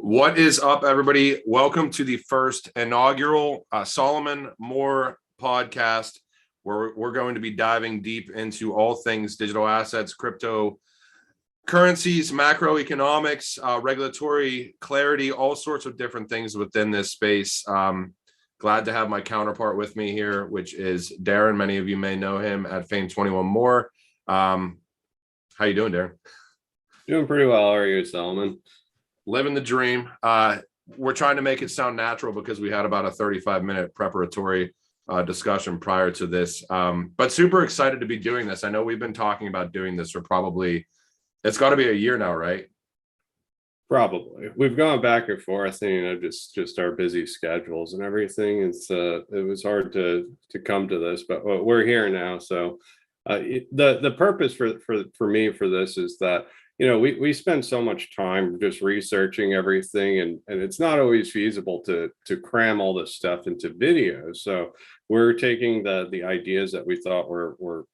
What is up, everybody? Welcome to the first inaugural Solomon Moore podcast, where we're going to be diving deep into all things digital assets, crypto, currencies, macroeconomics, regulatory clarity, all sorts of different things within this space. Glad to have my counterpart with me here, which is Darren. Many of you may know him at Fame 21 More. How you doing, Darren? Doing pretty well. How are you, Solomon? Living the dream. We're trying to make it sound natural because we had about a 35-minute preparatory discussion prior to this. But super excited to be doing this. I know we've been talking about doing this for probably, it's got to be a year now, right? Probably. We've gone back and forth, and just our busy schedules and everything. It was hard to come to this, but we're here now. So the purpose for me for this is that we spend so much time just researching everything, and it's not always feasible to cram all this stuff into videos. So we're taking the ideas that we thought were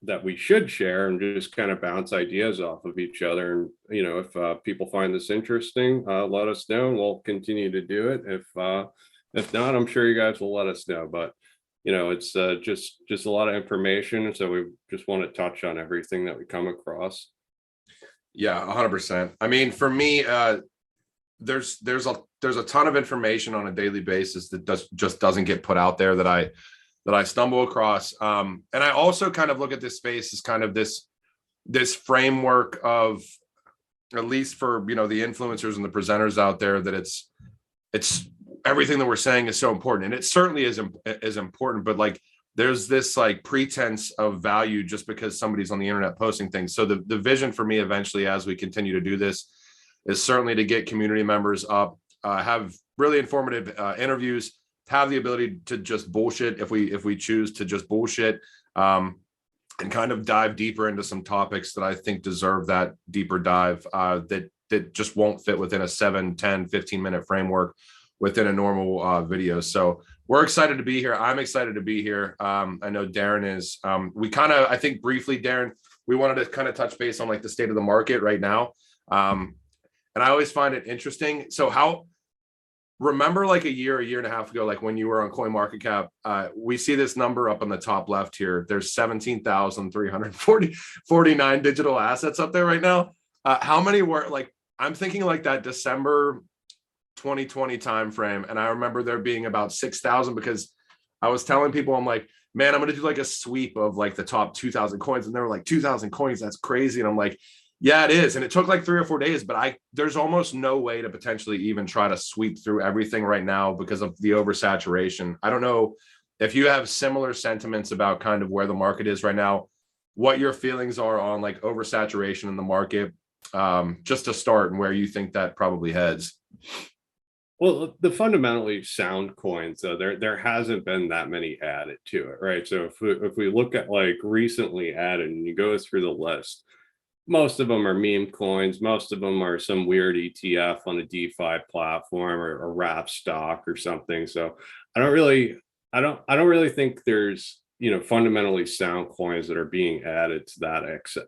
that we should share and just kind of bounce ideas off of each other. And if people find this interesting, let us know, and we'll continue to do it. If not, I'm sure you guys will let us know. But it's just a lot of information, so we just want to touch on everything that we come across. Yeah, 100%. I mean, for me, there's a ton of information on a daily basis that just doesn't get put out there that I stumble across. And I also kind of look at this space as kind of this framework of, at least for the influencers and the presenters out there, that it's everything that we're saying is so important, and it certainly is important. But like, there's this like pretense of value just because somebody's on the internet posting things. So the vision for me eventually, as we continue to do this, is certainly to get community members up, have really informative interviews, have the ability to just bullshit if we choose to just bullshit, and kind of dive deeper into some topics that I think deserve that deeper dive, that just won't fit within a 7, 10, 15-minute framework within a normal video. So we're excited to be here. I'm excited to be here. I know Darren is. We kind of, I think briefly, Darren, we wanted to kind of touch base on like the state of the market right now. And I always find it interesting. So remember like a year and a half ago, like when you were on CoinMarketCap, we see this number up on the top left here. There's 17,349 digital assets up there right now. How many were, like, I'm thinking like that December 2020 timeframe, and I remember there being about 6,000, because I was telling people, I'm like, man, I'm gonna do like a sweep of like the top 2,000 coins, and they were like, 2,000 coins, that's crazy. And I'm like, yeah, it is. And it took like 3 or 4 days, but there's almost no way to potentially even try to sweep through everything right now because of the oversaturation. I don't know if you have similar sentiments about kind of where the market is right now, what your feelings are on like oversaturation in the market, just to start, and where you think that probably heads. Well, the fundamentally sound coins, though, there hasn't been that many added to it, right? So if we look at like recently added, and you go through the list, most of them are meme coins. Most of them are some weird ETF on a DeFi platform, or a wrap stock or something. So I don't really think there's fundamentally sound coins that are being added to that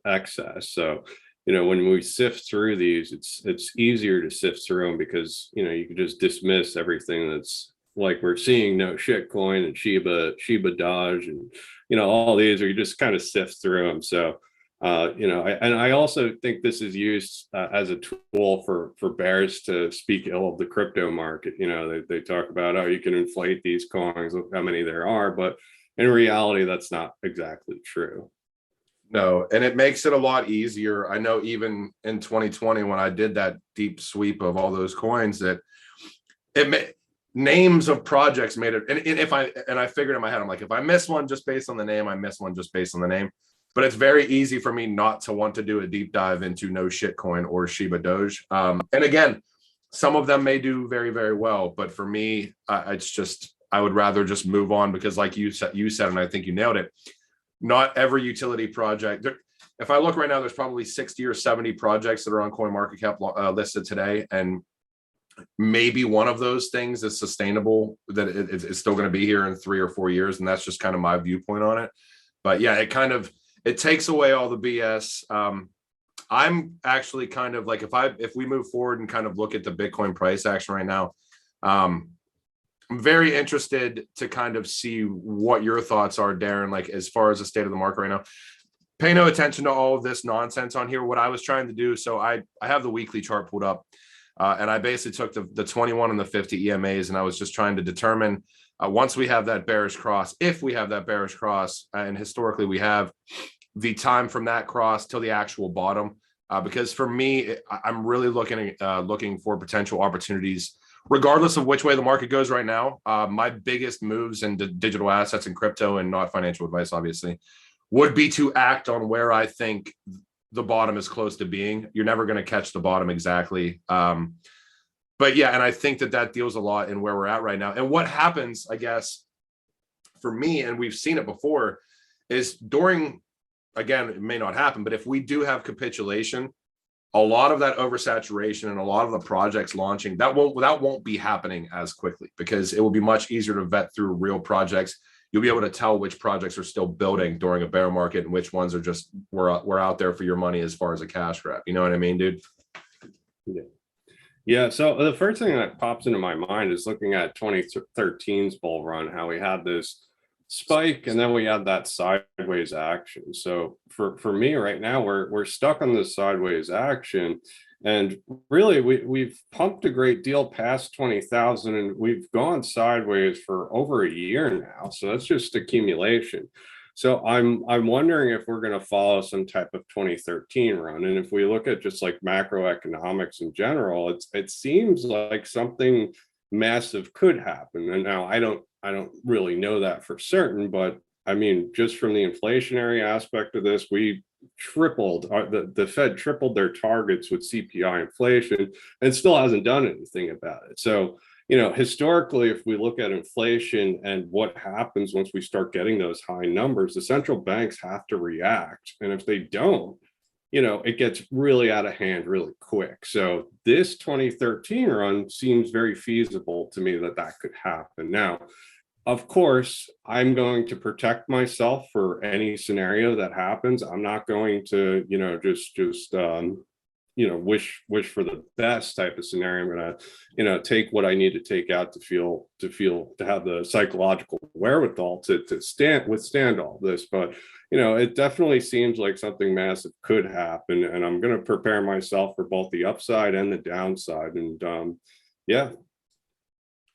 excess. So when we sift through these, it's easier to sift through them because you can just dismiss everything that's like we're seeing no shit coin and Shiba Dodge and all these, or you just kind of sift through them. So I also think this is used as a tool for bears to speak ill of the crypto market. They talk about, oh, you can inflate these coins, look how many there are, but in reality, that's not exactly true. No, and it makes it a lot easier. I know even in 2020, when I did that deep sweep of all those coins, that names of projects made it. And I figured in my head, I'm like, if I miss one just based on the name, I miss one just based on the name. But it's very easy for me not to want to do a deep dive into no shit coin or Shiba Doge. And again, some of them may do very, very well, but for me, it's just, I would rather just move on, because like you said, and I think you nailed it, not every utility project. If I look right now, there's probably 60 or 70 projects that are on CoinMarketCap listed today, and maybe one of those things is sustainable, that it's still going to be here in 3 or 4 years, and that's just kind of my viewpoint on it. But yeah, it takes away all the BS. I'm actually kind of like, if we move forward and kind of look at the Bitcoin price action right now, I'm very interested to kind of see what your thoughts are, Darren, like as far as the state of the market right now. Pay no attention to all of this nonsense on here. What I was trying to do, so I have the weekly chart pulled up, and I basically took the 21 and the 50 EMAs, and I was just trying to determine once we have that bearish cross, if we have that bearish cross, and historically we have, the time from that cross till the actual bottom. Because for me, I'm really looking for potential opportunities, regardless of which way the market goes right now. My biggest moves in digital assets and crypto, and not financial advice, obviously, would be to act on where I think the bottom is close to being. You're never going to catch the bottom exactly. But yeah, and I think that deals a lot in where we're at right now. And what happens, I guess, for me, and we've seen it before, is during, again, it may not happen, but if we do have capitulation, a lot of that oversaturation and a lot of the projects launching, that won't be happening as quickly, because it will be much easier to vet through real projects. You'll be able to tell which projects are still building during a bear market and which ones are just, we're out there for your money as far as a cash grab. You know what I mean, dude? Yeah. So the first thing that pops into my mind is looking at 2013's bull run, how we had this spike and then we had that sideways action. So for me right now, we're stuck on this sideways action. And really, we've pumped a great deal past 20,000, and we've gone sideways for over a year now. So that's just accumulation. So I'm wondering if we're going to follow some type of 2013 run. And if we look at just like macroeconomics in general, it seems like something massive could happen. And now I don't really know that for certain, but I mean, just from the inflationary aspect of this, we tripled, the Fed tripled their targets with CPI inflation and still hasn't done anything about it. So, you know, historically, if we look at inflation and what happens once we start getting those high numbers, the central banks have to react. And if they don't, you know, it gets really out of hand really quick. So this 2013 run seems very feasible to me that could happen. Now, of course, I'm going to protect myself for any scenario that happens. I'm not going to, you know, just wish for the best type of scenario. I'm going to, you know, take what I need to take out to have the psychological wherewithal to withstand all this. But, you know, it definitely seems like something massive could happen, and I'm going to prepare myself for both the upside and the downside. And yeah.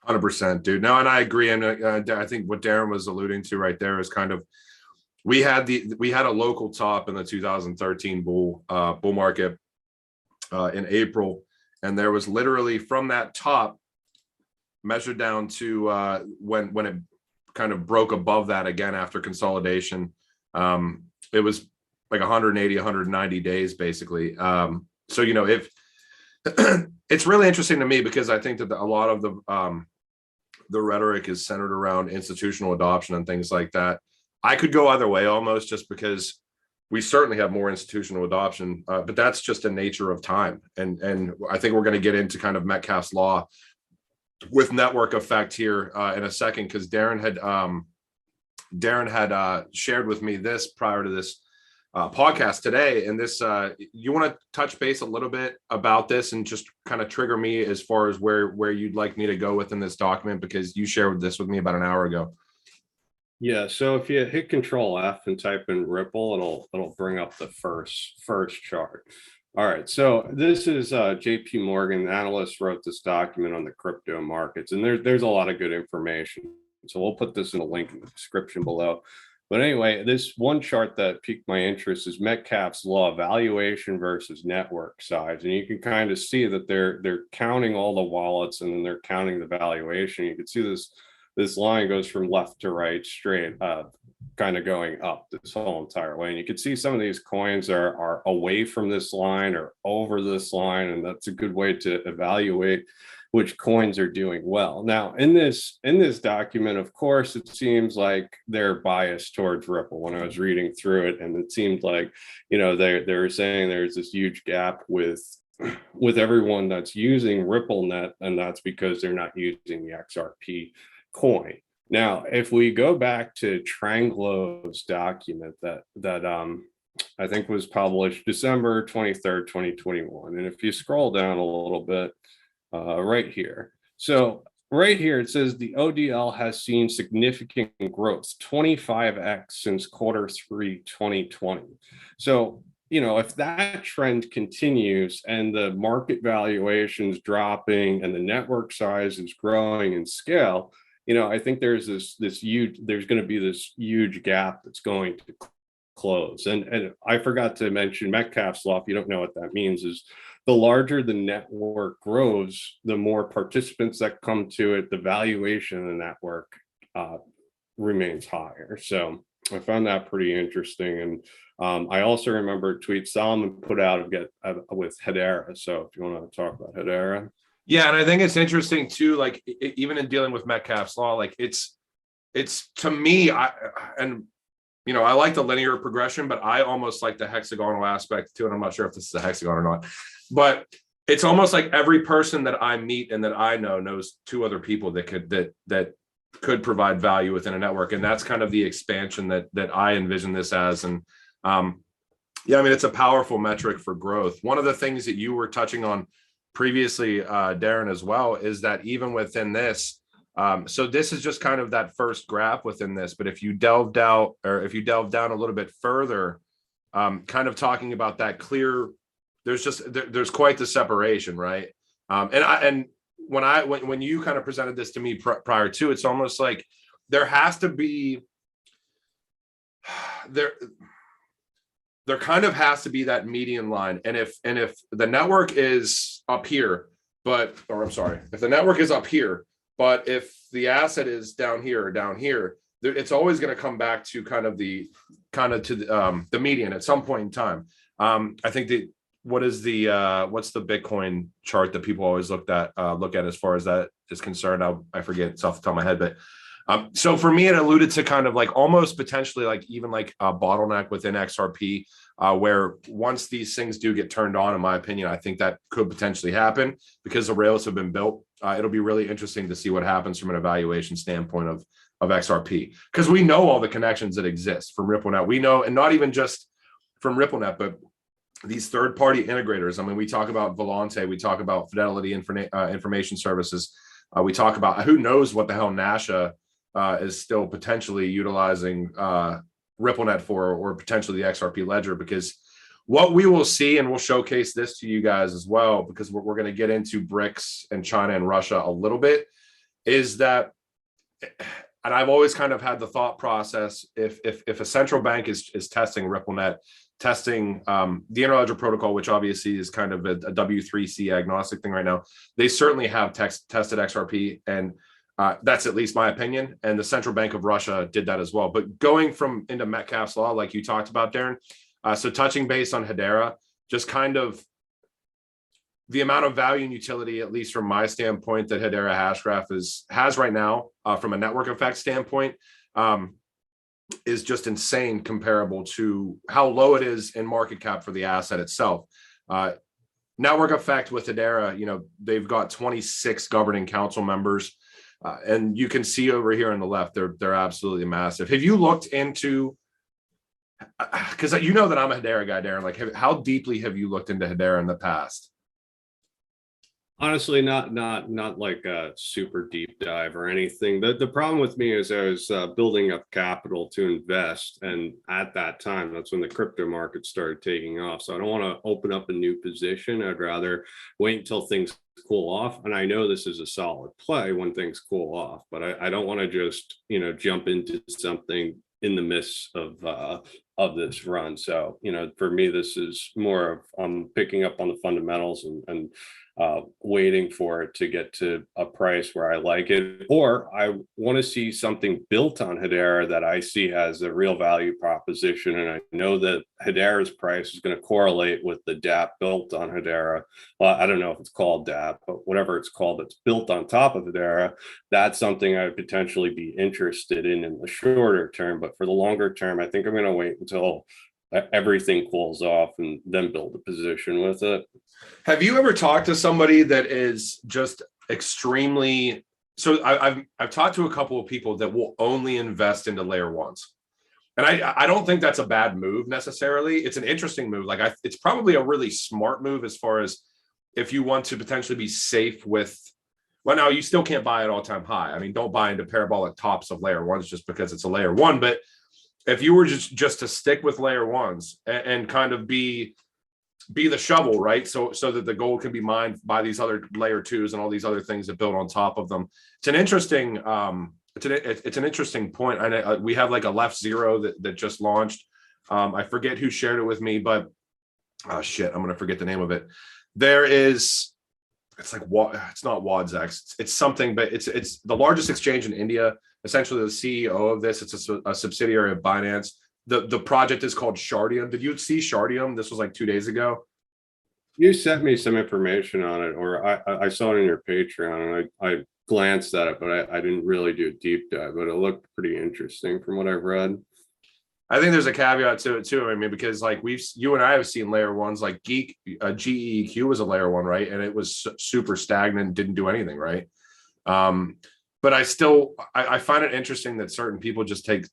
100%, dude. No, and I agree. And I think what Darren was alluding to right there is kind of, we had a local top in the 2013 bull market in April, and there was literally from that top measured down to when it kind of broke above that again after consolidation. It was like 180, 190 days basically. So, you know, if it's really interesting to me, because I think that a lot of the rhetoric is centered around institutional adoption and things like that. I could go either way almost, just because we certainly have more institutional adoption, but that's just a nature of time. And I think we're going to get into kind of Metcalfe's law with network effect here in a second, because Darren had shared with me this prior to this podcast today. And this, you want to touch base a little bit about this and just kind of trigger me as far as where you'd like me to go within this document, because you shared this with me about an hour ago. Yeah, so if you hit Control F and type in Ripple, it'll bring up the first chart. All right, so this is JP Morgan. The analyst wrote this document on the crypto markets, and there's a lot of good information. So we'll put this in a link in the description below. But anyway, this one chart that piqued my interest is Metcalfe's law, valuation versus network size. And you can kind of see that they're counting all the wallets, and then they're counting the valuation. You can see this line goes from left to right straight, kind of going up this whole entire way. And you can see some of these coins are away from this line or over this line, and that's a good way to evaluate which coins are doing well. Now, in this document, of course, it seems like they're biased towards Ripple when I was reading through it. And it seemed like, you know, they're saying there's this huge gap with everyone that's using RippleNet, and that's because they're not using the XRP coin. Now, if we go back to Tranglo's document that I think was published December 23rd, 2021. And if you scroll down a little bit, right here. So right here, it says the ODL has seen significant growth, 25x since Q3 2020. So, if that trend continues and the market valuations dropping and the network size is growing in scale, I think there's there's going to be this huge gap that's going to close. And I forgot to mention Metcalfe's law. If you don't know what that means, is the larger the network grows, the more participants that come to it, the valuation of the network remains higher. So I found that pretty interesting. And I also remember a tweet Solomon put out with Hedera. So if you want to talk about Hedera. Yeah, and I think it's interesting too, like even in dealing with Metcalfe's law, like it's to me, I like the linear progression, but I almost like the hexagonal aspect too. And I'm not sure if this is a hexagon or not, but it's almost like every person that I meet and that I know knows two other people that could provide value within a network. And that's kind of the expansion that I envision this as. And it's a powerful metric for growth. One of the things that you were touching on previously, Darren, as well, is that even within this, so this is just kind of that first graph within this, but if you delve down a little bit further, kind of talking about that clear, there's quite the separation, right? And when you kind of presented this to me prior to, it's almost like there has to be there kind of has to be that median line. And if the network is up here, if the network is up here, but if the asset is down here, it's always going to come back to the median at some point in time. I think what's the Bitcoin chart that people always look at as far as that is concerned? I forget, it's off the top of my head, but so for me, it alluded to kind of like almost potentially like even like a bottleneck within XRP, where once these things do get turned on, in my opinion, I think that could potentially happen because the rails have been built. It'll be really interesting to see what happens from an evaluation standpoint of XRP, because we know all the connections that exist from RippleNet. We know, and not even just from RippleNet, but these third-party integrators. I mean, we talk about Volante, we talk about Fidelity Information Services, we talk about who knows what the hell Nasha is still potentially utilizing RippleNet for, or potentially the XRP ledger, because what we will see, and we'll showcase this to you guys as well, because we're going to get into BRICS and China and Russia a little bit, is that, and I've always kind of had the thought process, if a central bank is testing RippleNet, testing the interledger protocol, which obviously is kind of a W3C agnostic thing right now, they certainly have tested XRP, and that's at least my opinion. And the Central Bank of Russia did that as well. But going into Metcalfe's law, like you talked about, Darren, so touching base on Hedera, just kind of the amount of value and utility, at least from my standpoint, that Hedera Hashgraph has right now, from a network effect standpoint, is just insane, comparable to how low it is in market cap for the asset itself. Network effect with Hedera, they've got 26 governing council members. And you can see over here on the left, they're absolutely massive. Have you looked into, because you know that I'm a Hedera guy, Darren, like how deeply have you looked into Hedera in the past? Honestly, not like a super deep dive or anything. The problem with me is I was building up capital to invest, and at that time, that's when the crypto market started taking off. So I don't want to open up a new position. I'd rather wait until things cool off. And I know this is a solid play when things cool off, but I don't want to just jump into something in the midst of this run. So for me, this is more of I'm picking up on the fundamentals and waiting for it to get to a price where I like it, or I want to see something built on Hedera that I see as a real value proposition. And I know that Hedera's price is going to correlate with the DApp built on Hedera. Well, I don't know if it's called DApp, but whatever it's called, that's built on top of Hedera. That's something I would potentially be interested in the shorter term. But for the longer term, I think I'm going to wait until everything cools off and then build a position with it. Have you ever talked to somebody that is just extremely, so I've talked to a couple of people that will only invest into layer ones. And I don't think that's a bad move necessarily. It's an interesting move. Like it's probably a really smart move as far as if you want to potentially be safe with. Well, now you still can't buy at all-time high. I mean, don't buy into parabolic tops of layer ones just because it's a layer one. But if you were just to stick with layer ones and kind of be the shovel, right? So that the gold can be mined by these other layer twos and all these other things that build on top of them. It's an interesting it's an interesting point. I know we have like a left zero that just launched. I forget who shared it with me, but shit, I'm gonna forget the name of it. There is, it's like it's not WADZX, it's something, but it's the largest exchange in India. Essentially, the CEO of this, it's a subsidiary of Binance. The project is called Shardium. Did you see Shardium? This was like 2 days ago. You sent me some information on it, or I saw it in your Patreon, and I glanced at it, but I didn't really do a deep dive, but it looked pretty interesting from what I've read. I think there's a caveat to it too. I mean, because like you and I have seen layer ones, like GEEQ was a layer one, right? And it was super stagnant, didn't do anything, right? But I find it interesting that certain people just take,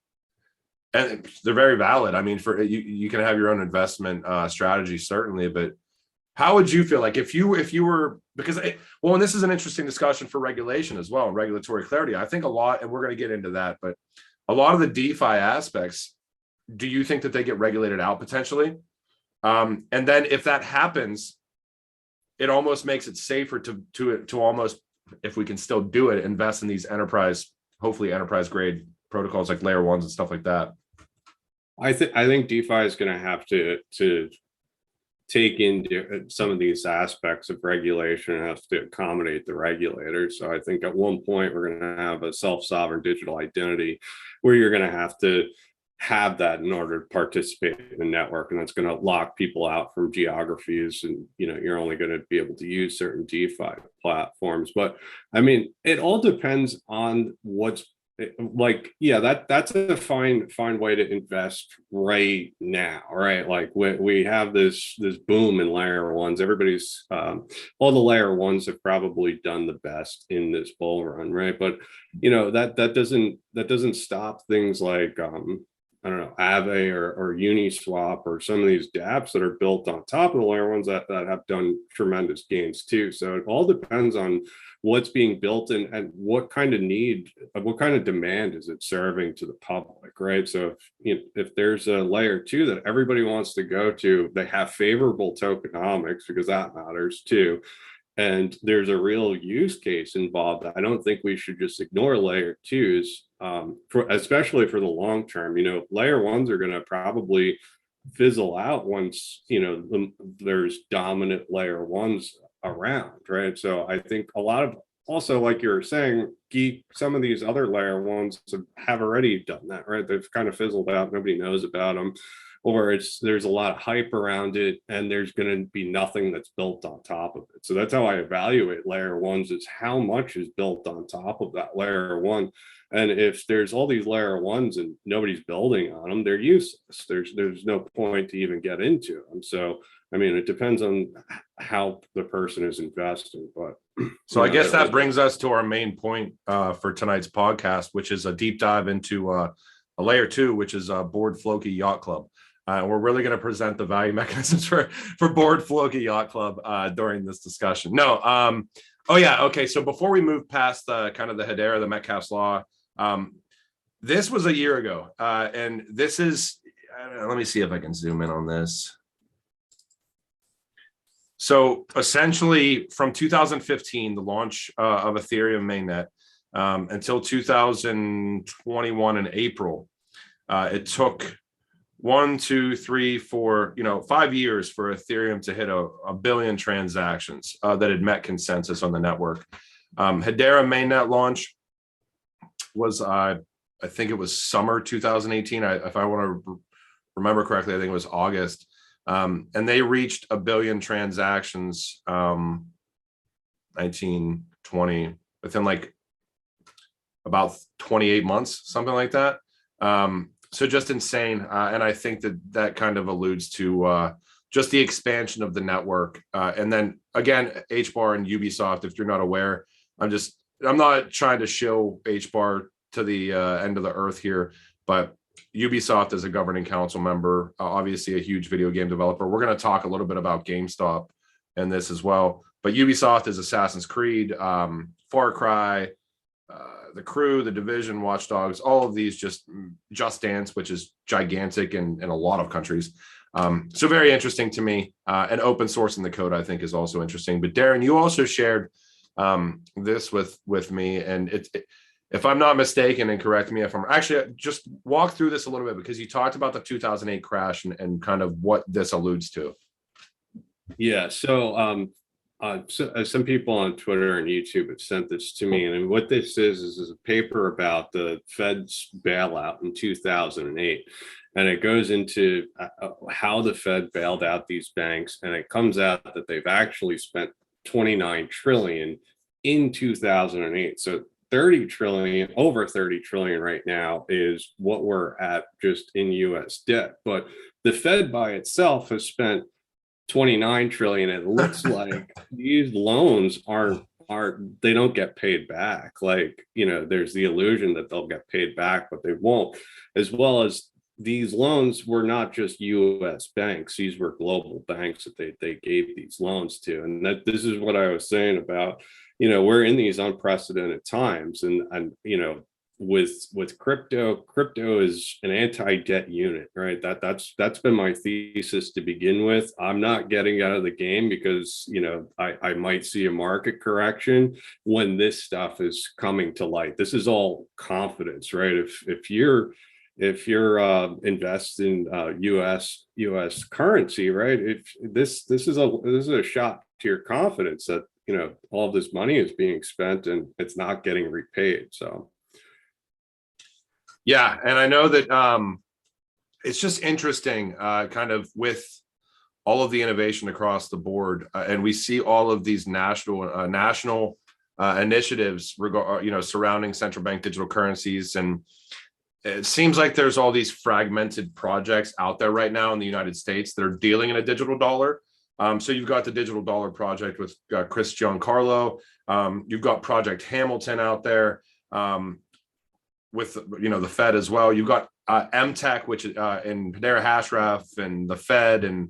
and they're very valid. I mean, for you can have your own investment strategy, certainly, but how would you feel like if you were, because and this is an interesting discussion for regulation as well, regulatory clarity. I think a lot, and we're going to get into that, but a lot of the DeFi aspects, do you think that they get regulated out potentially? And then if that happens, it almost makes it safer to almost, if we can still do it, invest in these hopefully enterprise grade protocols like layer ones and stuff like that. I think DeFi is going to have to take into some of these aspects of regulation and have to accommodate the regulators. So I think at one point we're going to have a self-sovereign digital identity where you're going to have that in order to participate in the network, and that's going to lock people out from geographies, and you're only going to be able to use certain DeFi platforms. But I mean, it all depends on what's like. Yeah, that's a fine way to invest right now, right? Like we have this boom in layer ones. Everybody's all the layer ones have probably done the best in this bull run, right? But that doesn't stop things like I don't know, Aave or Uniswap or some of these dApps that are built on top of the layer ones that have done tremendous gains too. So it all depends on what's being built and what kind of demand is it serving to the public, right? So if there's a layer two that everybody wants to go to, they have favorable tokenomics, because that matters too, and there's a real use case involved, I don't think we should just ignore layer twos, especially for the long term. Layer ones are going to probably fizzle out once there's dominant layer ones around, right? So I think a lot of, also like you were saying, some of these other layer ones have already done that, right? They've kind of fizzled out, nobody knows about them, or there's a lot of hype around it and there's going to be nothing that's built on top of it. So that's how I evaluate layer ones, is how much is built on top of that layer one. And if there's all these layer ones and nobody's building on them, they're useless. There's no point to even get into them. So I mean, it depends on how the person is investing. But so I guess that brings us to our main point for tonight's podcast, which is a deep dive into a layer two, which is Board Floki Yacht Club. We're really going to present the value mechanisms for Board Floki Yacht Club during this discussion. No, oh yeah, okay. So before we move past the kind of the Hedera, the Metcalfe's law, this was a year ago, and this is. Let me see if I can zoom in on this. So essentially, from 2015, the launch of Ethereum mainnet, until 2021 in April, it took 5 years for Ethereum to hit a billion transactions that had met consensus on the network. Hedera mainnet launch was, I think it was summer 2018. If I want to remember correctly, I think it was August. And they reached a billion transactions, 19, 20, within like about 28 months, something like that. So just insane. And I think that kind of alludes to just the expansion of the network. And then again, HBAR and Ubisoft, if you're not aware, I'm not trying to show HBAR to the end of the earth here, but Ubisoft is a governing council member, obviously a huge video game developer. We're going to talk a little bit about GameStop and this as well. But Ubisoft is Assassin's Creed, Far Cry, The Crew, The Division, Watch Dogs, all of these, Just Dance, which is gigantic in a lot of countries. So very interesting to me. And open source in the code, I think, is also interesting. But Darren, you also shared this with me, and if I'm not mistaken, and correct me if I'm actually, just walk through this a little bit, because you talked about the 2008 crash and kind of what this alludes to. Yeah. So some people on Twitter and YouTube have sent this to me, and what this is a paper about the Fed's bailout in 2008, and it goes into how the Fed bailed out these banks, and it comes out that they've actually spent 29 trillion in 2008. So 30 trillion, over 30 trillion right now is what we're at just in US debt. But the Fed by itself has spent 29 trillion. It looks like these loans they don't get paid back. Like, there's the illusion that they'll get paid back, but they won't. As well as these loans were not just US banks, these were global banks that they gave these loans to. And this is what I was saying about, we're in these unprecedented times, and with crypto is an anti-debt unit, right? That's been my thesis to begin with. I'm not getting out of the game because I might see a market correction when this stuff is coming to light. This is all confidence, right? If you're investing US currency, right? This is a shot to your confidence that all of this money is being spent and it's not getting repaid. So yeah, and I know that it's just interesting, kind of with all of the innovation across the board, and we see all of these national initiatives surrounding central bank digital currencies, and it seems like there's all these fragmented projects out there right now in the United States that are dealing in a digital dollar. So you've got the digital dollar project with Chris Giancarlo. You've got Project Hamilton out there with the Fed as well. You've got MTech, which in Hedera Hashref, and the Fed, and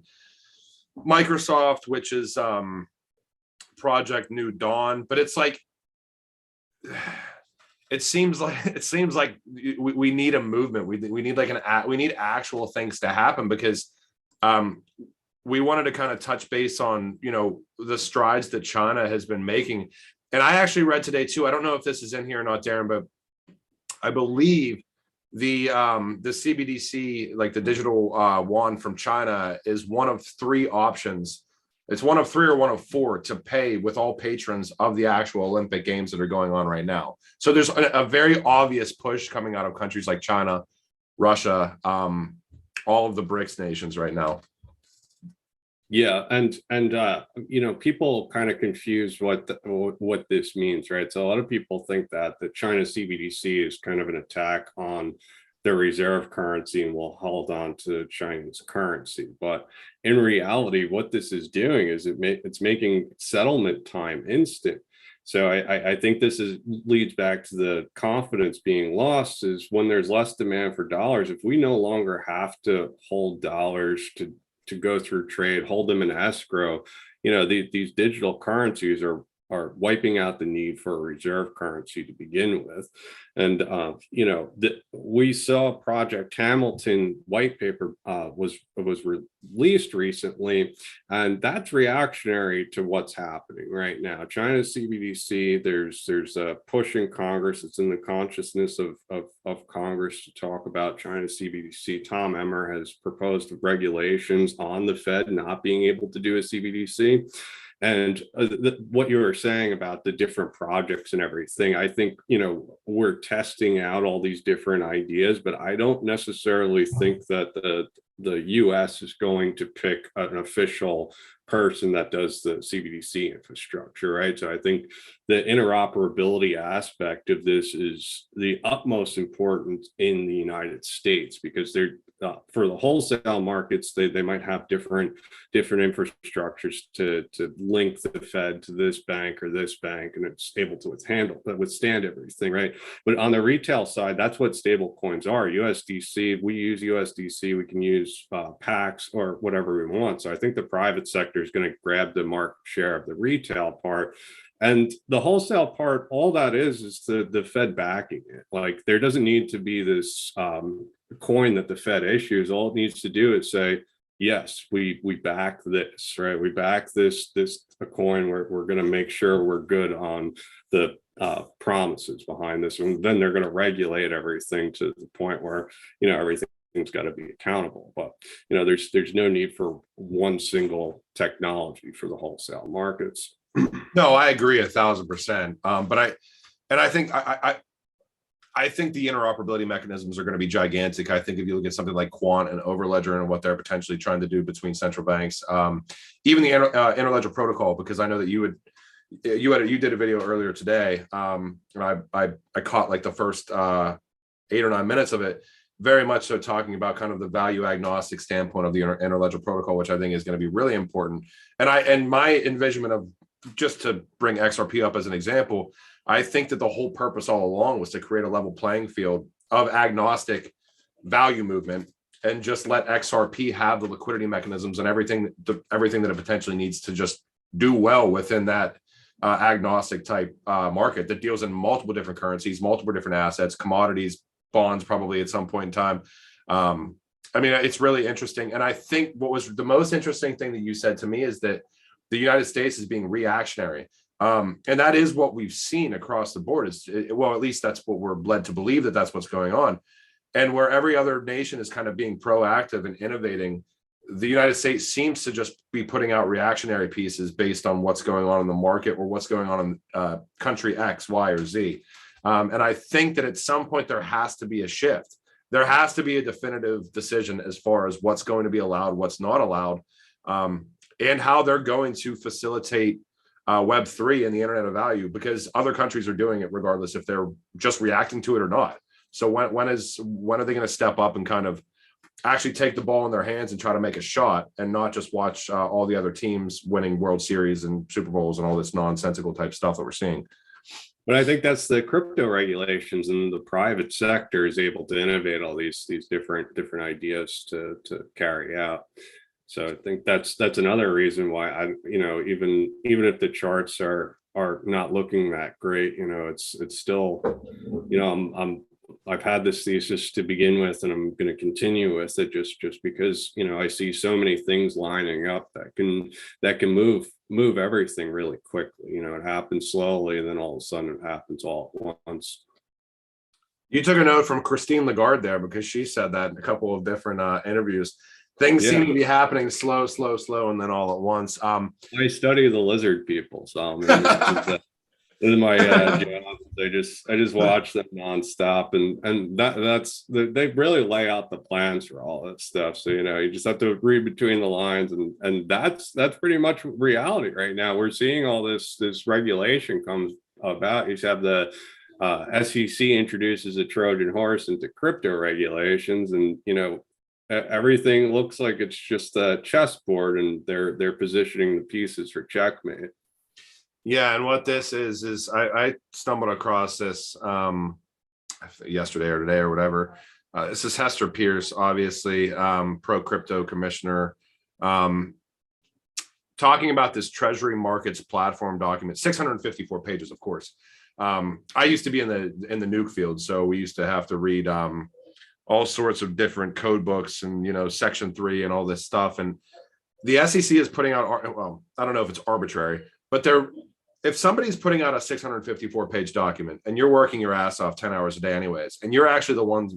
Microsoft, which is Project New Dawn. But it's like, it seems like we need a movement. We need we need actual things to happen, because we wanted to kind of touch base on the strides that China has been making. And I actually read today too, I don't know if this is in here or not, Darren, but I believe the CBDC, like the digital yuan from China, is one of 3 options. It's one of 3 or one of 4 to pay with all patrons of the actual Olympic Games that are going on right now. So there's a very obvious push coming out of countries like China, Russia, all of the BRICS nations right now. Yeah, and people kind of confuse what this means, right? So a lot of people think that the China CBDC is kind of an attack on their reserve currency and will hold on to Chinese currency. But in reality, what this is doing is it's making settlement time instant. So I think this leads back to the confidence being lost, is when there's less demand for dollars. If we no longer have to hold dollars to go through trade, hold them in escrow, these digital currencies are wiping out the need for a reserve currency to begin with. And we saw Project Hamilton white paper was released recently, and that's reactionary to what's happening right now. China's CBDC, there's a push in Congress. It's in the consciousness of Congress to talk about China's CBDC. Tom Emmer has proposed regulations on the Fed not being able to do a CBDC. And what you were saying about the different projects and everything, I think, we're testing out all these different ideas, but I don't necessarily think that the US is going to pick an official person that does the CBDC infrastructure, right? So I think the interoperability aspect of this is the utmost importance in the United States, because for the wholesale markets, they might have different infrastructures to link the Fed to this bank or this bank, and it's able to withstand everything, right? But on the retail side, that's what stable coins are. USDC, we use USDC, we can use PAX or whatever we want. So I think the private sector is going to grab the market share of the retail part. And the wholesale part, all that is the Fed backing it. Like, there doesn't need to be this coin that the Fed issues. All it needs to do is say, yes, we back this, right? We back this a coin. We're going to make sure we're good on the promises behind this, and then they're going to regulate everything to the point where, you know, everything's got to be accountable. But, you know, there's no need for one single technology for the wholesale markets. No, I agree 1,000%. But I think the interoperability mechanisms are going to be gigantic. I think if you look at something like Quant and Overledger and what they're potentially trying to do between central banks, even the interledger protocol, because I know that you did a video earlier today. And I caught like the first 8 or 9 minutes of it, very much so talking about kind of the value agnostic standpoint of the interledger protocol, which I think is going to be really important. And my envisionment of, just to bring XRP up as an example, I think that the whole purpose all along was to create a level playing field of agnostic value movement and just let XRP have the liquidity mechanisms and everything that it potentially needs to just do well within that agnostic type market that deals in multiple different currencies, multiple different assets, commodities, bonds, probably at some point in time. I mean, it's really interesting. And I think what was the most interesting thing that you said to me is that the United States is being reactionary. And that is what we've seen across the board. Well, at least that's what we're led to believe, that that's what's going on. And where every other nation is kind of being proactive and innovating, the United States seems to just be putting out reactionary pieces based on what's going on in the market or what's going on in country X, Y, or Z. And I think that at some point there has to be a shift. There has to be a definitive decision as far as what's going to be allowed, what's not allowed, and how they're going to facilitate Web3 and the Internet of Value, because other countries are doing it regardless if they're just reacting to it or not. So when are they going to step up and kind of actually take the ball in their hands and try to make a shot and not just watch all the other teams winning World Series and Super Bowls and all this nonsensical type stuff that we're seeing? But I think that's the crypto regulations, and the private sector is able to innovate all these different ideas to carry out. So I think that's another reason why even if the charts are not looking that great, it's still, I've had this thesis to begin with, and I'm going to continue with it just because, I see so many things lining up that can move everything really quickly. It happens slowly, and then all of a sudden it happens all at once. You took a note from Christine Lagarde there, because she said that in a couple of different interviews. Things seem to be happening slow, and then all at once. I study the lizard people, so this is my job. I just watch them nonstop, and they really lay out the plans for all that stuff. So you just have to read between the lines, and that's pretty much reality right now. We're seeing all this regulation comes about. You have the SEC introduces a Trojan horse into crypto regulations, and everything looks like it's just a chessboard, and they're positioning the pieces for checkmate. Yeah, and what this is I stumbled across this yesterday or today or whatever. This is Hester Pierce, obviously, pro crypto commissioner, talking about this Treasury markets platform document, 654 pages, of course. I used to be in the nuke field, so we used to have to read all sorts of different code books and Section 3 and all this stuff. And the SEC is putting out, well, I don't know if it's arbitrary, but if somebody's putting out a 654-page document and you're working your ass off 10 hours a day anyways, and you're actually the ones,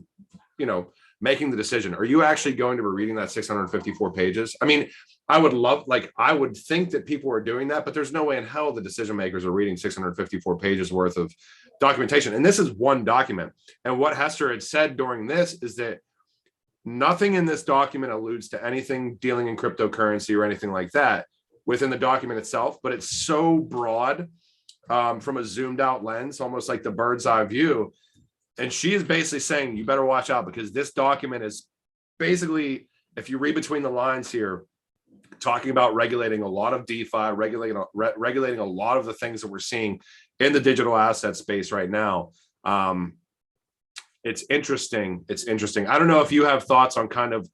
making the decision, are you actually going to be reading that 654 pages? I mean, I would think that people are doing that, but there's no way in hell the decision makers are reading 654 pages worth of documentation. And this is one document. And what Hester had said during this is that nothing in this document alludes to anything dealing in cryptocurrency or anything like that within the document itself, but it's so broad from a zoomed out lens, almost like the bird's eye view. And she is basically saying, you better watch out, because this document is basically, if you read between the lines here, talking about regulating a lot of DeFi, regulating a lot of the things that we're seeing in the digital asset space right now. It's interesting. It's interesting. I don't know if you have thoughts on kind of,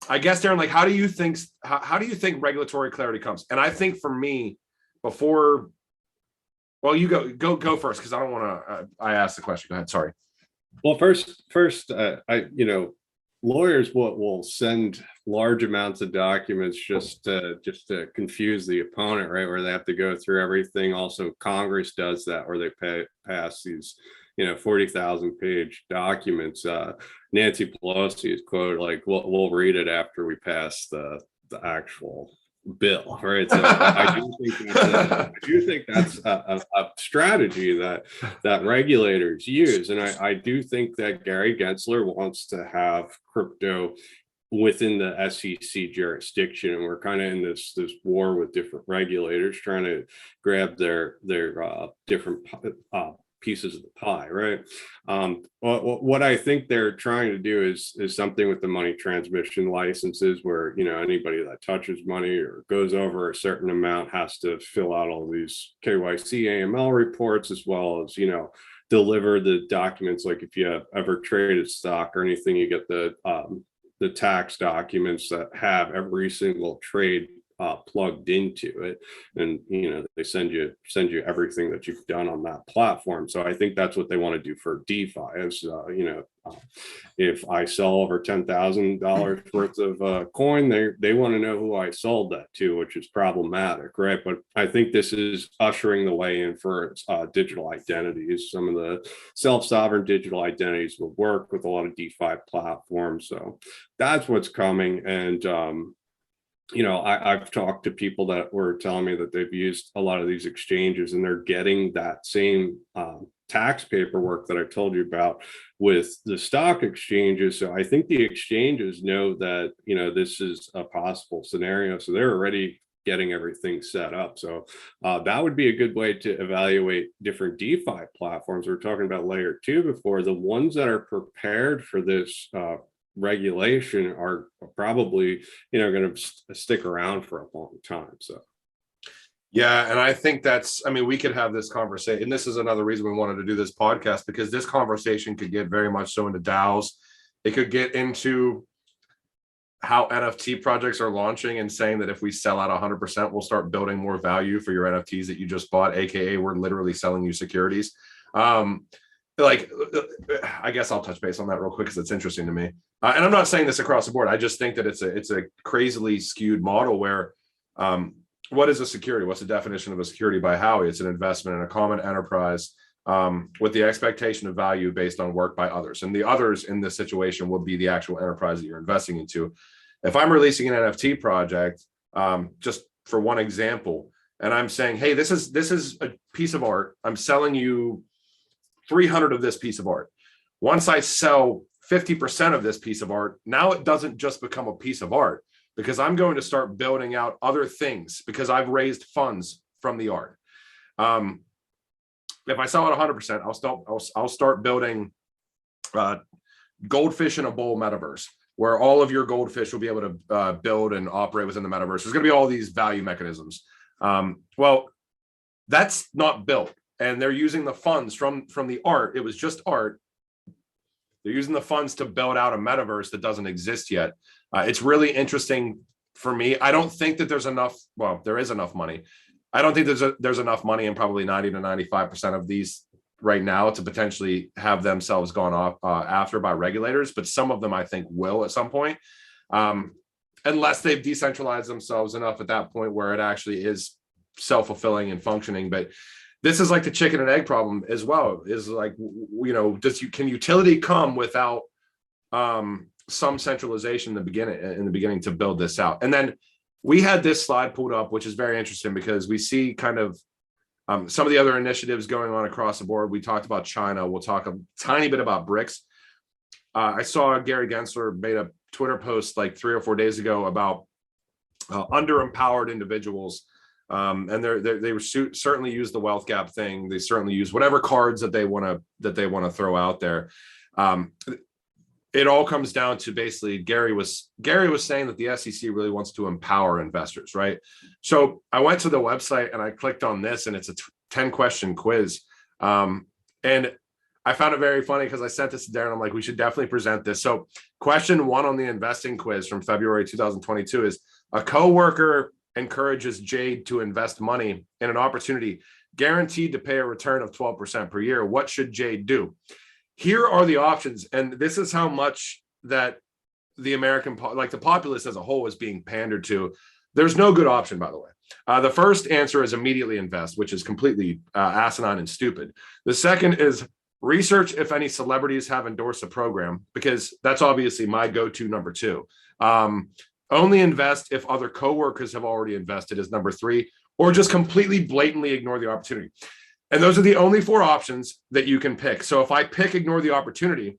I guess, Darren, like, how do you think regulatory clarity comes? And I think for me, before, well, you go first, because I don't want to, I asked the question. Go ahead. Sorry. Well, first, lawyers will send large amounts of documents just to confuse the opponent, right? Where they have to go through everything. Also, Congress does that, where they pass these, 40,000 page documents. Nancy Pelosi is quoted like, "We'll read it after we pass the actual bill," right? So I do think that's a strategy that regulators use, and I do think that Gary Gensler wants to have crypto within the SEC jurisdiction, and we're kind of in this war with different regulators trying to grab their different pieces of the pie, right? What I think they're trying to do is something with the money transmission licenses, where anybody that touches money or goes over a certain amount has to fill out all these KYC AML reports, as well as deliver the documents. Like if you have ever traded stock or anything, you get the tax documents that have every single trade plugged into it, and they send you everything that you've done on that platform. So I think that's what they want to do for DeFi. Is if I sell over $10,000 worth of coin, they want to know who I sold that to, which is problematic, right? But I think this is ushering the way in for digital identities. Some of the self-sovereign digital identities will work with a lot of DeFi platforms. So that's what's coming. And I've talked to people that were telling me that they've used a lot of these exchanges, and they're getting that same tax paperwork that I told you about with the stock exchanges. So I think the exchanges know that, this is a possible scenario. So they're already getting everything set up. So that would be a good way to evaluate different DeFi platforms. We were talking about layer 2 before. The ones that are prepared for this regulation are probably going to stick around for a long time. So yeah, and I think we could have this conversation, and this is another reason we wanted to do this podcast, because this conversation could get very much so into DAOs. It could get into how NFT projects are launching and saying that if we sell out 100%, we'll start building more value for your NFTs that you just bought, aka we're literally selling you securities. I guess I'll touch base on that real quick because it's interesting to me. And I'm not saying this across the board. I just think that it's a crazily skewed model where what is a security? What's the definition of a security by Howie? It's an investment in a common enterprise with the expectation of value based on work by others. And the others in this situation would be the actual enterprise that you're investing into. If I'm releasing an NFT project, just for one example, and I'm saying, hey, this is a piece of art. I'm selling you 300 of this piece of art. Once I sell 50% of this piece of art, now it doesn't just become a piece of art, because I'm going to start building out other things because I've raised funds from the art. If I sell it 100%, I'll start building goldfish in a bowl metaverse, where all of your goldfish will be able to build and operate within the metaverse. There's going to be all these value mechanisms. Well, that's not built. And they're using the funds from the art. It was just art. They're using the funds to build out a metaverse that doesn't exist yet. It's really interesting for me. I don't think that there's enough. Well, there is enough money. I don't think there's enough money in probably 90 to 95% of these right now to potentially have themselves gone off after by regulators. But some of them, I think, will at some point, unless they've decentralized themselves enough at that point where it actually is self-fulfilling and functioning. But this is like the chicken and egg problem as well, is like, can utility come without some centralization in the beginning to build this out? And then we had this slide pulled up, which is very interesting because we see kind of some of the other initiatives going on across the board. We talked about China. We'll talk a tiny bit about BRICS. I saw Gary Gensler made a Twitter post like 3 or 4 days ago about underempowered individuals. And they were certainly use the wealth gap thing. They certainly use whatever cards that they want to throw out there. it all comes down to basically Gary was saying that the SEC really wants to empower investors, right? So I went to the website and I clicked on this, and it's a 10-question quiz. And I found it very funny because I sent this to Darren. I'm like, we should definitely present this. So question 1 on the investing quiz from February 2022 is: a coworker encourages Jade to invest money in an opportunity guaranteed to pay a return of 12% per year. What should Jade do? Here are the options. And this is how much that the American, like the populace as a whole, is being pandered to. There's no good option, by the way. The first answer is immediately invest, which is completely asinine and stupid. The second is research if any celebrities have endorsed the program, because that's obviously my go-to number 2. Only invest if other coworkers have already invested is number 3, or just completely blatantly ignore the opportunity. And those are the only 4 options that you can pick. So if I pick ignore the opportunity,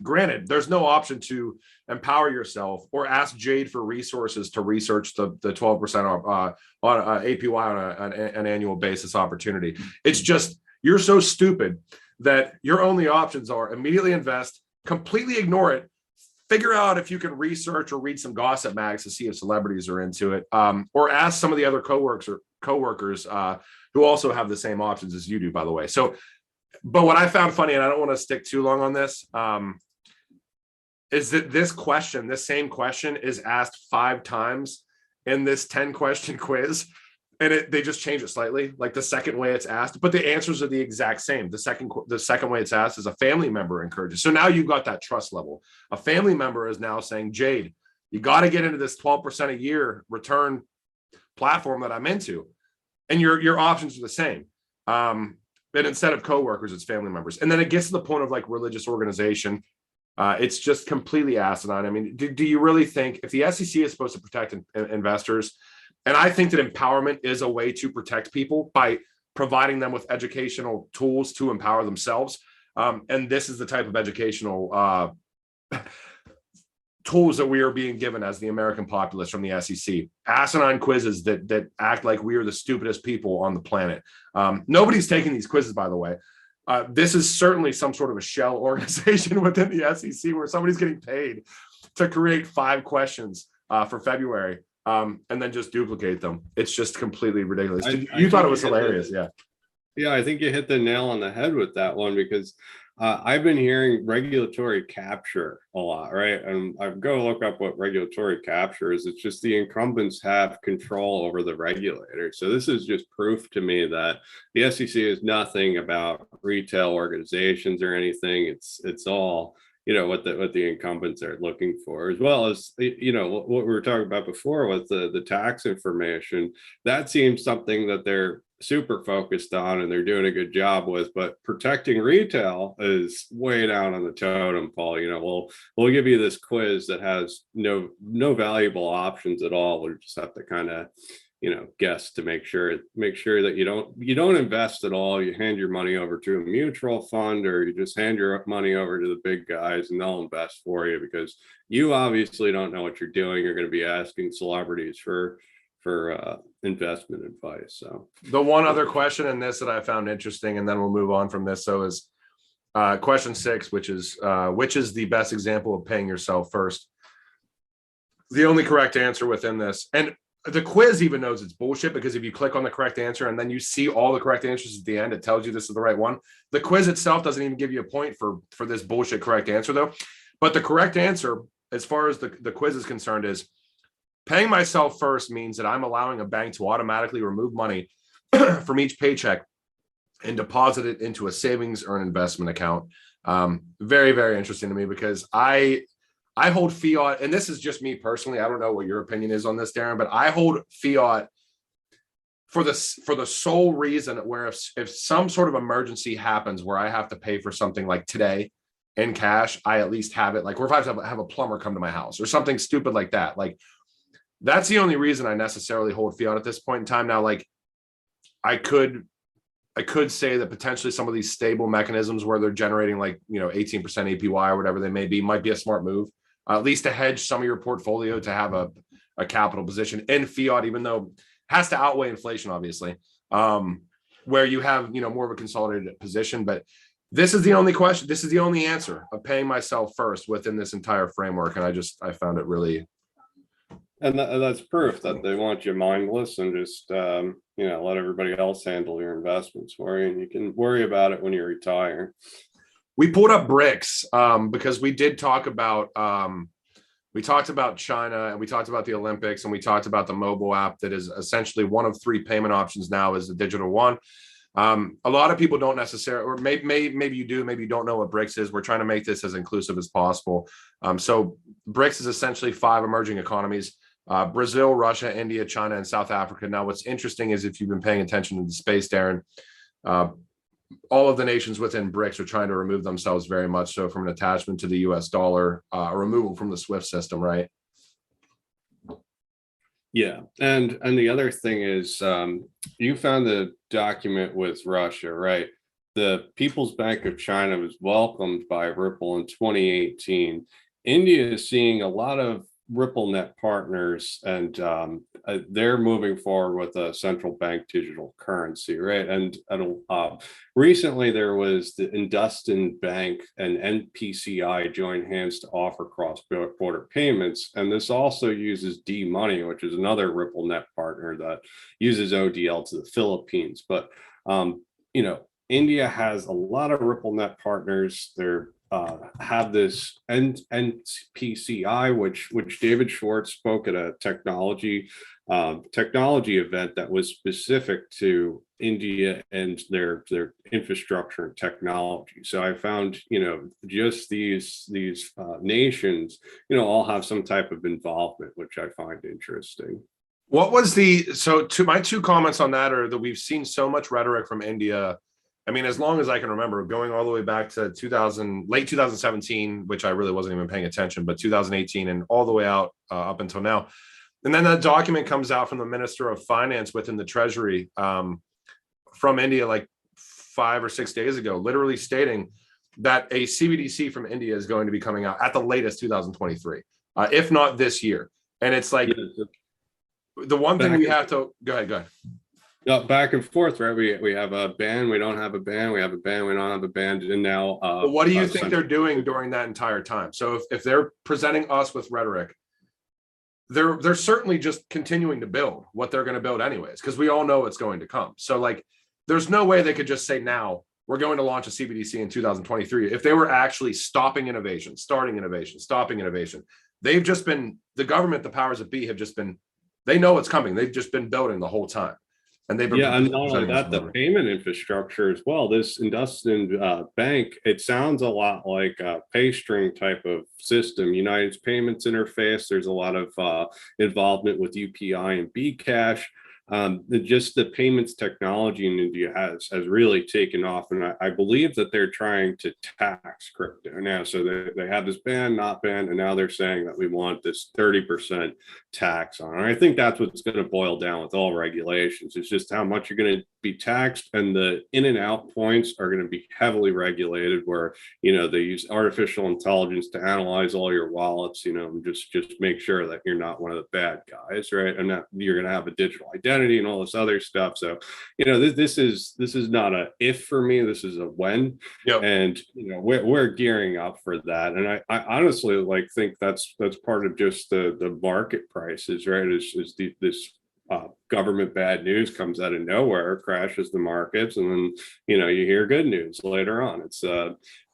granted, there's no option to empower yourself or ask Jade for resources to research the 12% on APY on an annual basis opportunity. It's just, you're so stupid that your only options are immediately invest, completely ignore it, figure out if you can research or read some gossip mags to see if celebrities are into it, or ask some of the other coworkers who also have the same options as you do, by the way. So, but what I found funny, and I don't want to stick too long on this, is that this same question is asked 5 times in this 10-question quiz, and they just change it slightly, like the second way it's asked, but the answers are the exact same. The second way it's asked is: a family member encourages. So now you've got that trust level. A family member is now saying, Jade, you got to get into this 12% a year return platform that I'm into. And your options are the same. And instead of coworkers, it's family members. And then it gets to the point of like religious organization. It's just completely asinine. I mean, do you really think if the SEC is supposed to protect investors, and I think that empowerment is a way to protect people by providing them with educational tools to empower themselves, and this is the type of educational tools that we are being given as the American populace from the SEC. Asinine quizzes that act like we are the stupidest people on the planet. Nobody's taking these quizzes, by the way. This is certainly some sort of a shell organization within the SEC where somebody's getting paid to create 5 questions for February and then just duplicate them. It's just completely ridiculous. You thought it was hilarious. Yeah, I think you hit the nail on the head with that one, because I've been hearing regulatory capture a lot, right? And I've got to look up what regulatory capture is. It's just the incumbents have control over the regulator. So this is just proof to me that the SEC is nothing about retail organizations or anything. It's all, what the incumbents are looking for, as well as, what we were talking about before with the tax information. That seems something that they're super focused on and they're doing a good job with, but protecting retail is way down on the totem pole. We'll give you this quiz that has no valuable options at all. We'll just have to kind of guess to make sure that you don't invest at all. You hand your money over to a mutual fund, or you just hand your money over to the big guys and they'll invest for you, because you obviously don't know what you're doing. You're going to be asking celebrities for investment advice. So the one other question in this that I found interesting, and then we'll move on from this, so is question 6, which is the best example of paying yourself first. The only correct answer within this, and the quiz even knows it's bullshit, because if you click on the correct answer and then you see all the correct answers at the end, it tells you this is the right one. The quiz itself doesn't even give you a point for this bullshit correct answer, though. But the correct answer, as far as the quiz is concerned, is paying myself first means that I'm allowing a bank to automatically remove money from each paycheck and deposit it into a savings or an investment account. Very, very interesting to me, because I hold fiat, and this is just me personally. I don't know what your opinion is on this, Darren, but I hold fiat for the sole reason where if some sort of emergency happens where I have to pay for something like today in cash, I at least have it. Like, or if I have a plumber come to my house or something stupid like that, like, that's the only reason I necessarily hold fiat at this point in time. Now, like, I could say that potentially some of these stable mechanisms where they're generating like 18% APY or whatever they may be might be a smart move, at least to hedge some of your portfolio, to have a capital position in fiat, even though it has to outweigh inflation, obviously, where you have more of a consolidated position. But This is the only question. This is the only answer of paying myself first within this entire framework. And I found it really. And that's proof that they want you mindless and just, let everybody else handle your investments for you. And you can worry about it when you retire. We pulled up BRICS because we did talk about, we talked about China and we talked about the Olympics and we talked about the mobile app that is essentially one of three payment options now is the digital one. A lot of people don't necessarily, or maybe you do, maybe you don't know what BRICS is. We're trying to make this as inclusive as possible. So BRICS is essentially 5 emerging economies, Brazil, Russia, India, China, and South Africa. Now, what's interesting is if you've been paying attention to the space, Darren, all of the nations within BRICS are trying to remove themselves very much so from an attachment to the US dollar, a removal from the SWIFT system, right? Yeah, and the other thing is, you found the document with Russia, right? The People's Bank of China was welcomed by Ripple in 2018. India is seeing a lot of RippleNet partners, and they're moving forward with a central bank digital currency, right? And recently there was the Industin Bank and NPCI joined hands to offer cross-border payments, and this also uses D-Money, which is another RippleNet partner that uses ODL to the Philippines. But India has a lot of RippleNet partners. They're have this NPCI, which David Schwartz spoke at a technology event that was specific to India and their infrastructure and technology. So I found, just these nations, all have some type of involvement, which I find interesting. What was my two comments on that are that we've seen so much rhetoric from India. I mean, as long as I can remember, going all the way back to late 2017, which I really wasn't even paying attention, but 2018 and all the way out up until now. And then that document comes out from the Minister of Finance within the Treasury from India like 5 or 6 days ago, literally stating that a CBDC from India is going to be coming out at the latest 2023, if not this year. And it's like the one thing we have to go ahead. Back and forth, right? We have a ban, we don't have a ban, we have a ban, we don't have a ban, and now. But what do you think they're doing during that entire time? So if they're presenting us with rhetoric, they're certainly just continuing to build what they're going to build anyways, because we all know it's going to come. So like, there's no way they could just say now we're going to launch a CBDC in 2023. If they were actually stopping innovation, starting innovation, stopping innovation, they've just been, the government, the powers that be have just been, they know it's coming. They've just been building the whole time. And they've been and not only that, the payment infrastructure as well. This Industin Bank, it sounds a lot like a PayString type of system. United's payments interface. There's a lot of involvement with UPI and Bcash. Just the payments technology in India has really taken off, and I believe that they're trying to tax crypto now. So they have this ban, not ban, and now they're saying that we want this 30% tax on it. And I think that's what's going to boil down with all regulations. It's just how much you're going to be taxed, and the in and out points are going to be heavily regulated, where they use artificial intelligence to analyze all your wallets, and just make sure that you're not one of the bad guys, right? And that you're going to have a digital identity and all this other stuff. So this is not a if for me, this is a when. Yep. And we're gearing up for that, and I honestly think that's part of just the market prices, right? This government bad news comes out of nowhere, crashes the markets, and then you hear good news later on. It's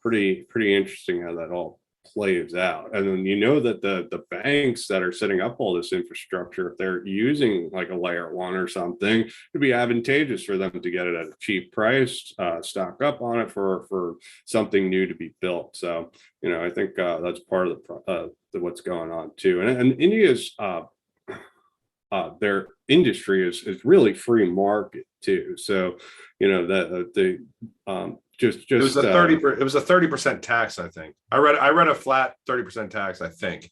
pretty interesting how that all plays out. And then that the banks that are setting up all this infrastructure, if they're using like a layer one or something, it'd be advantageous for them to get it at a cheap price, stock up on it for something new to be built. So I think that's part of the what's going on too. And India's their industry is really free market too. So just it was a 30% tax, I think. I read a flat 30% tax, I think.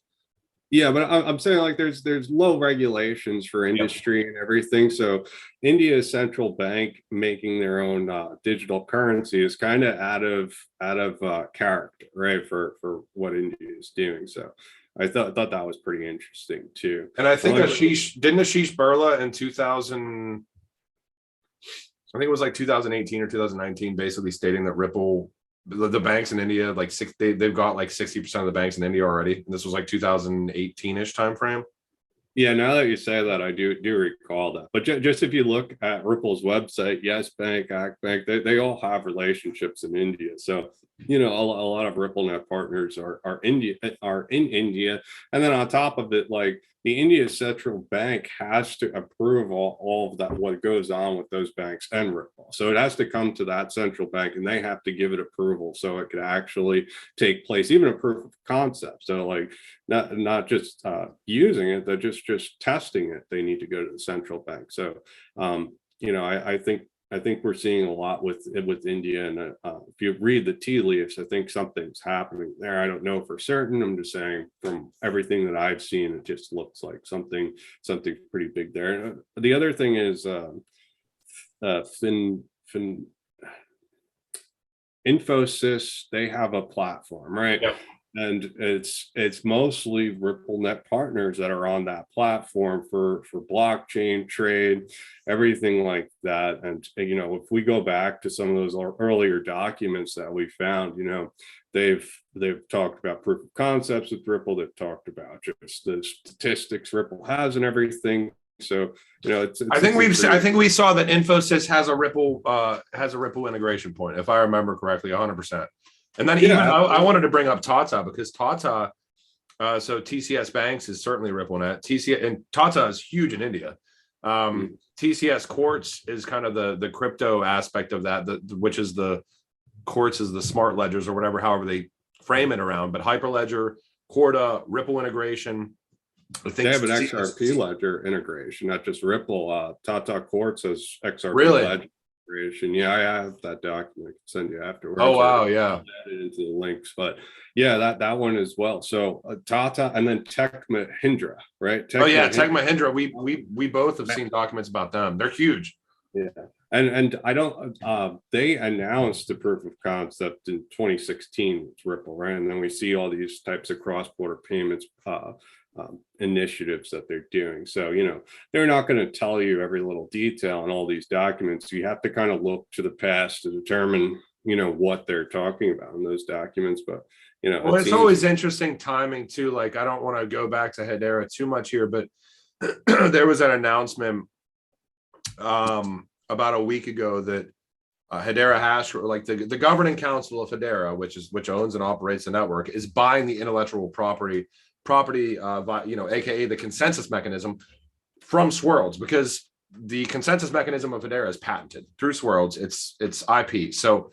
Yeah, but I'm saying like there's low regulations for industry and everything. So India's central bank making their own digital currency is kind of out of character, right, for what India is doing. So I thought that was pretty interesting too. And I think Ashish Birla in 2000, I think it was like 2018 or 2019, basically stating that Ripple the banks in India, like they've got like 60% of the banks in India already. And this was like 2018-ish time frame. Yeah, now that you say that, I do recall that. But just if you look at Ripple's website, Yes Bank, Act Bank, they all have relationships in India. So, you know, a lot of RippleNet partners are in India. And then on top of it, like the India Central Bank has to approve all of that, what goes on with those banks and Ripple. So it has to come to that central bank and they have to give it approval so it could actually take place, even a proof of concept. So like not just using it, they're just testing it. They need to go to the central bank. So you know, I think we're seeing a lot with India, and if you read the tea leaves, I think something's happening there. I don't know for certain. I'm just saying from everything that I've seen, it just looks like something pretty big there. And the other thing is Infosys. They have a platform, right? Yep. And it's mostly RippleNet partners that are on that platform for blockchain trade, everything like that. And you know, if we go back to some of those earlier documents that we found, you know, they've talked about proof of concepts with Ripple. They've talked about just the statistics Ripple has and everything. So you know, I think we saw that Infosys has a Ripple integration point, if I remember correctly, 100%. And then even I wanted to bring up Tata because Tata, so TCS Banks is certainly RippleNet. TCS and Tata is huge in India. TCS Quartz is kind of the crypto aspect of that, which is the Quartz is the smart ledgers or whatever, however they frame it around. But Hyperledger, Corda, Ripple integration. I think they have an XRP ledger integration, not just Ripple. Tata Quartz has XRP ledger. Yeah, I have that document. I can send you afterwards. Oh wow, yeah. Add it into the links, but yeah, that one as well. So Tata and then Tech Mahindra, right? Tech Mahindra. We both have seen documents about them. They're huge. Yeah, and I don't. They announced the proof of concept in 2016 with Ripple, right? And then we see all these types of cross-border payments initiatives that they're doing. So, you know, they're not going to tell you every little detail in all these documents. You have to kind of look to the past to determine, you know, what they're talking about in those documents. But, you know, well, it's always interesting timing too. Like, I don't want to go back to Hedera too much here, but there was an announcement about a week ago that Hedera Hash, or like the governing council of Hedera, which owns and operates the network, is buying the intellectual property, you know, aka the consensus mechanism from Swirlds, because the consensus mechanism of Hedera is patented through Swirlds. It's IP. So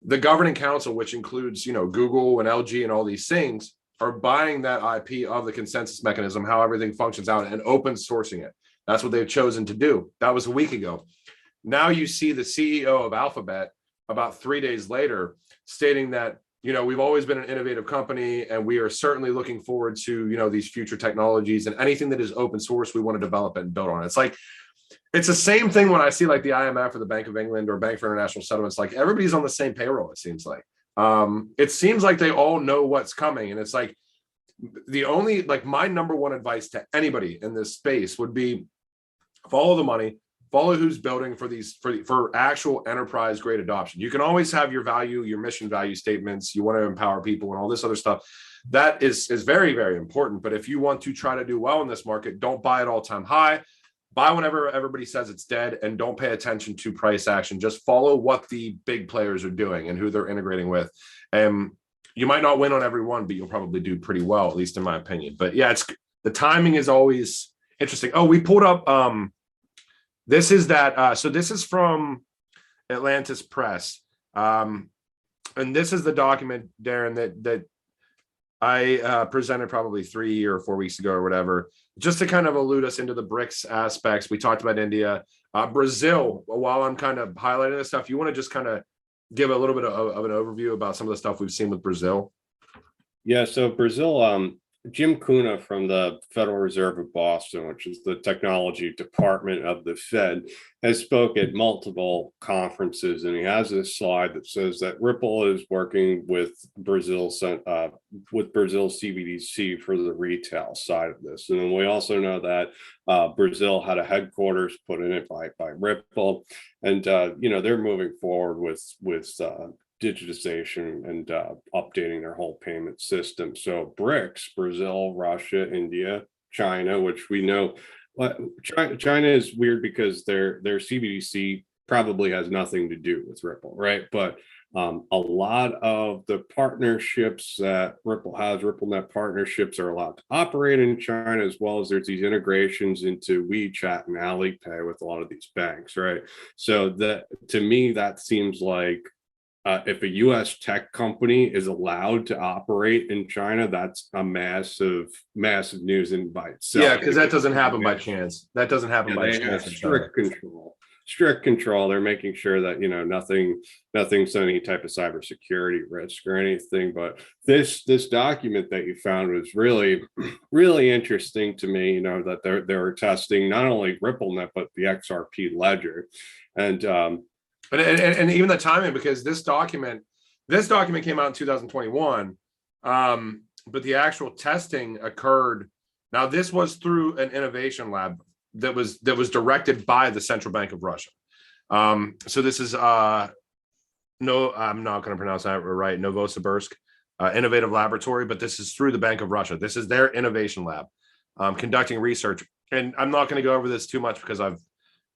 the governing council, which includes, you know, Google and LG and all these things, are buying that IP of the consensus mechanism, how everything functions out, and open sourcing it. That's what they've chosen to do. That was a week ago. Now you see the CEO of Alphabet about 3 days later stating that, you know, we've always been an innovative company and we are certainly looking forward to, you know, these future technologies, and anything that is open source, we want to develop it and build on it. It's like, it's the same thing when I see like the IMF or the Bank of England or Bank for International Settlements, like everybody's on the same payroll. It seems like they all know what's coming. And it's like, the only, like, my number one advice to anybody in this space would be follow the money, follow who's building for actual enterprise grade adoption. You can always have your mission value statements. You want to empower people and all this other stuff. That is very, very important. But if you want to try to do well in this market, don't buy at all time high. Buy whenever everybody says it's dead, and don't pay attention to price action. Just follow what the big players are doing and who they're integrating with. And you might not win on every one, but you'll probably do pretty well, at least in my opinion. But yeah, the timing is always interesting. Oh, we pulled up this is that. So this is from Atlantis Press. And this is the document, Darren, that I presented probably 3 or 4 weeks ago or whatever, just to kind of allude us into the BRICS aspects. We talked about India, Brazil. While I'm kind of highlighting this stuff, you want to just kind of give a little bit of an overview about some of the stuff we've seen with Brazil? Yeah, so Brazil, Jim Cunha from the Federal Reserve of Boston, which is the technology department of the Fed, has spoke at multiple conferences, and he has this slide that says that Ripple is working with Brazil's CBDC for the retail side of this. And then we also know that Brazil had a headquarters put in it by Ripple, and you know, they're moving forward with digitization and updating their whole payment system. So BRICS, Brazil, Russia, India, China, which we know, China is weird because their CBDC probably has nothing to do with Ripple, right? But a lot of the partnerships that Ripple has, RippleNet partnerships, are allowed to operate in China, as well as there's these integrations into WeChat and Alipay with a lot of these banks, right? So that, to me, that seems like if a US tech company is allowed to operate in China, that's a massive news in by itself. Yeah, because that doesn't happen by chance. That doesn't happen by chance. Strict control. They're making sure that, you know, nothing's any type of cybersecurity risk or anything. But this document that you found was really, really interesting to me. You know, that they were testing not only RippleNet but the XRP ledger, and even the timing, because this document came out in 2021, but the actual testing occurred. Now, this was through an innovation lab that was directed by the Central Bank of Russia. So this is I'm not going to pronounce that right, Novosibirsk Innovative Laboratory, but this is through the Bank of Russia. This is their innovation lab conducting research. And I'm not going to go over this too much because I've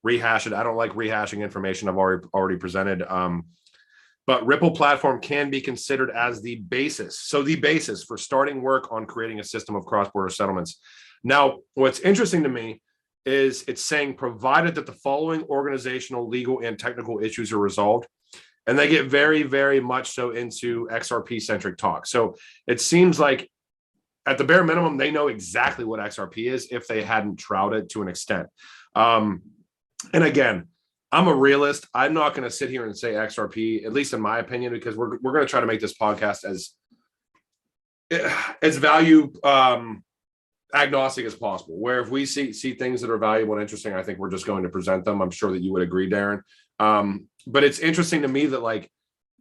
rehashed it. I don't like rehashing information I've already presented. But Ripple platform can be considered as the basis. So the basis for starting work on creating a system of cross-border settlements. Now, what's interesting to me is it's saying, provided that the following organizational, legal, and technical issues are resolved. And they get very, very much so into XRP-centric talk. So it seems like at the bare minimum, they know exactly what XRP is if they hadn't trouted to an extent. And again, I'm a realist. I'm not going to sit here and say XRP, at least in my opinion, because we're going to try to make this podcast as value agnostic as possible, where if we see things that are valuable and interesting, I think we're just going to present them. I'm sure that you would agree, Darren. But it's interesting to me that, like,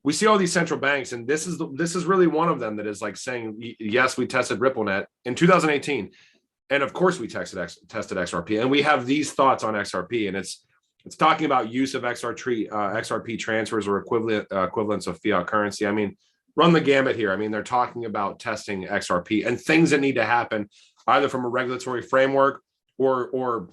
we see all these central banks, and this is really one of them that is like saying, yes, we tested RippleNet in 2018, and of course we tested XRP, and we have these thoughts on XRP, and it's talking about use of XRP transfers or equivalents of fiat currency. I mean, run the gamut here. I mean, they're talking about testing XRP and things that need to happen either from a regulatory framework or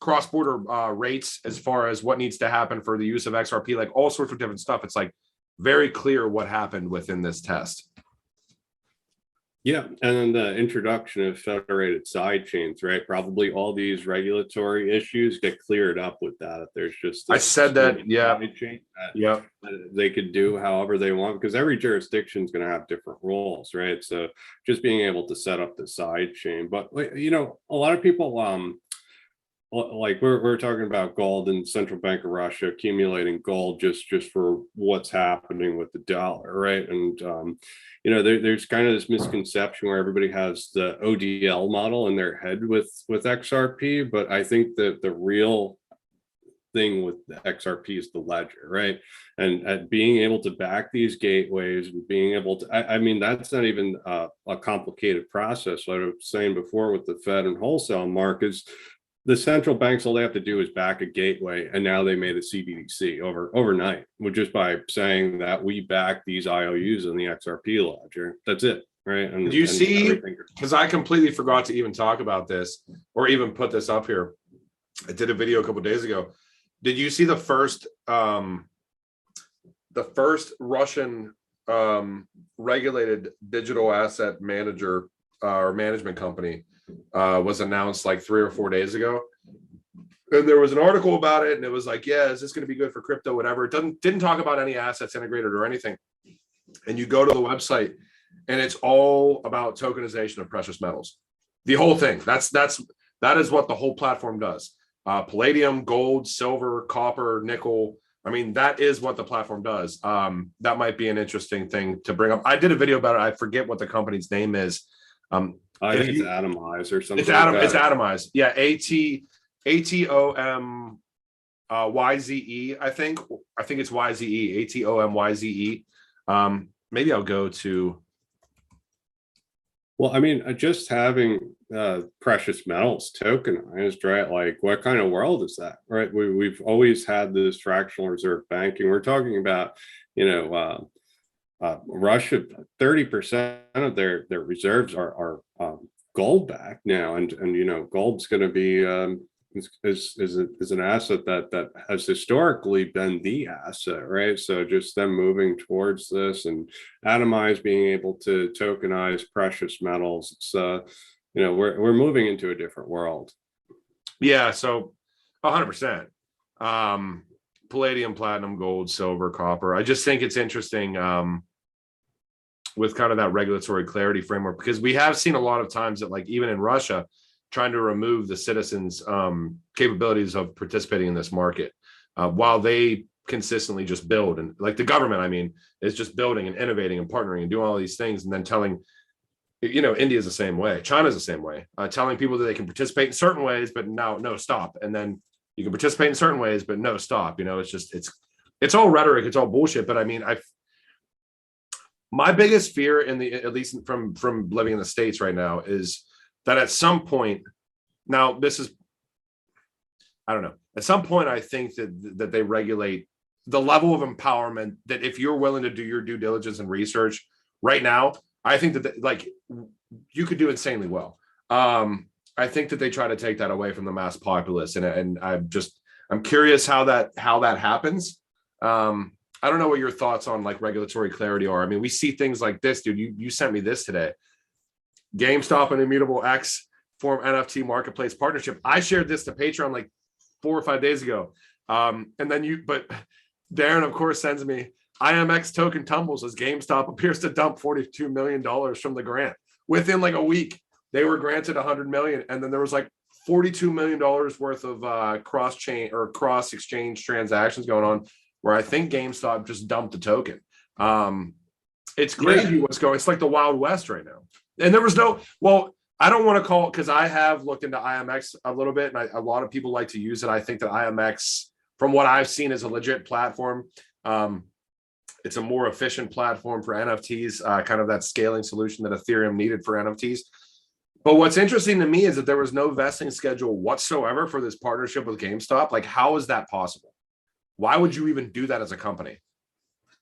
cross-border rates as far as what needs to happen for the use of XRP, like all sorts of different stuff. It's like very clear what happened within this test. Yeah, and then the introduction of federated side chains, right? Probably all these regulatory issues get cleared up with that. If there's just I said that, yeah, yeah, they could do however they want, because every jurisdiction is going to have different rules, right? So just being able to set up the side chain, but you know, a lot of people, like we're talking about gold and Central Bank of Russia accumulating gold just for what's happening with the dollar, right? And you know, there's kind of this misconception where everybody has the ODL model in their head with XRP, but I think that the real thing with the XRP is the ledger, right? And at being able to back these gateways and being able to, I mean, that's not even a complicated process. Like I was saying before with the Fed and wholesale, Mark, is the central banks, all they have to do is back a gateway, and now they made a CBDC overnight, just by saying that we back these IOUs in the XRP ledger. That's it, right? And do you see? Because I completely forgot to even talk about this or even put this up here. I did a video a couple of days ago. Did you see the first Russian regulated digital asset manager or management company was announced like 3 or 4 days ago, and there was an article about it, and it was like, yeah, is this going to be good for crypto, whatever. It didn't talk about any assets integrated or anything. And you go to the website and it's all about tokenization of precious metals, the whole thing. That is what the whole platform does. Palladium, gold, silver, copper, nickel. I mean, that is what the platform does. That might be an interesting thing to bring up. I did a video about it. I forget what the company's name is. I think it's Atomize or something. It's Atomize. Yeah, ATOMYZE. I think it's YZE. ATOMYZE. Maybe I'll go to. Well, I mean, just having precious metals tokenized, right? Like, what kind of world is that, right? We've always had this fractional reserve banking. We're talking about, you know, Russia, 30% of their reserves are gold backed now, and you know, gold's going to be is an asset that has historically been the asset, right? So just them moving towards this, and Atomize being able to tokenize precious metals, it's you know, we're moving into a different world. Yeah, so 100%. Palladium, platinum, gold, silver, copper. I just think it's interesting with kind of that regulatory clarity framework, because we have seen a lot of times that, like, even in Russia, trying to remove the citizens' capabilities of participating in this market, while they consistently just build, and like the government, I mean, is just building and innovating and partnering and doing all these things, and then telling, you know, India's the same way, China's the same way, telling people that they can participate in certain ways, but no, stop, and then you can participate in certain ways, but no, stop. You know, it's just it's all rhetoric, it's all bullshit. But I mean, my biggest fear in the, at least from living in the States right now, is that at some point, now this is, I don't know, at some point I think that they regulate the level of empowerment, that if you're willing to do your due diligence and research right now, I think that like you could do insanely well. I think that they try to take that away from the mass populace, and I'm curious how that happens. I don't know what your thoughts on like regulatory clarity are. I mean, we see things like this, dude. You sent me this today. Gamestop and ImmutableX form NFT marketplace partnership. I shared this to Patreon like 4 or 5 days ago. And then but Darren, of course, sends me IMX token tumbles as GameStop appears to dump $42 million from the grant. Within like a week, they were granted $100 million. And then there was like $42 million worth of cross-chain or cross-exchange transactions going on, where I think GameStop just dumped the token. It's crazy what's going. It's like the Wild West right now. And there was no, well, I don't want to call it, because I have looked into IMX a little bit, and a lot of people like to use it. I think that IMX, from what I've seen, is a legit platform. It's a more efficient platform for NFTs, kind of that scaling solution that Ethereum needed for NFTs. But what's interesting to me is that there was no vesting schedule whatsoever for this partnership with GameStop. Like, how is that possible? Why would you even do that as a company?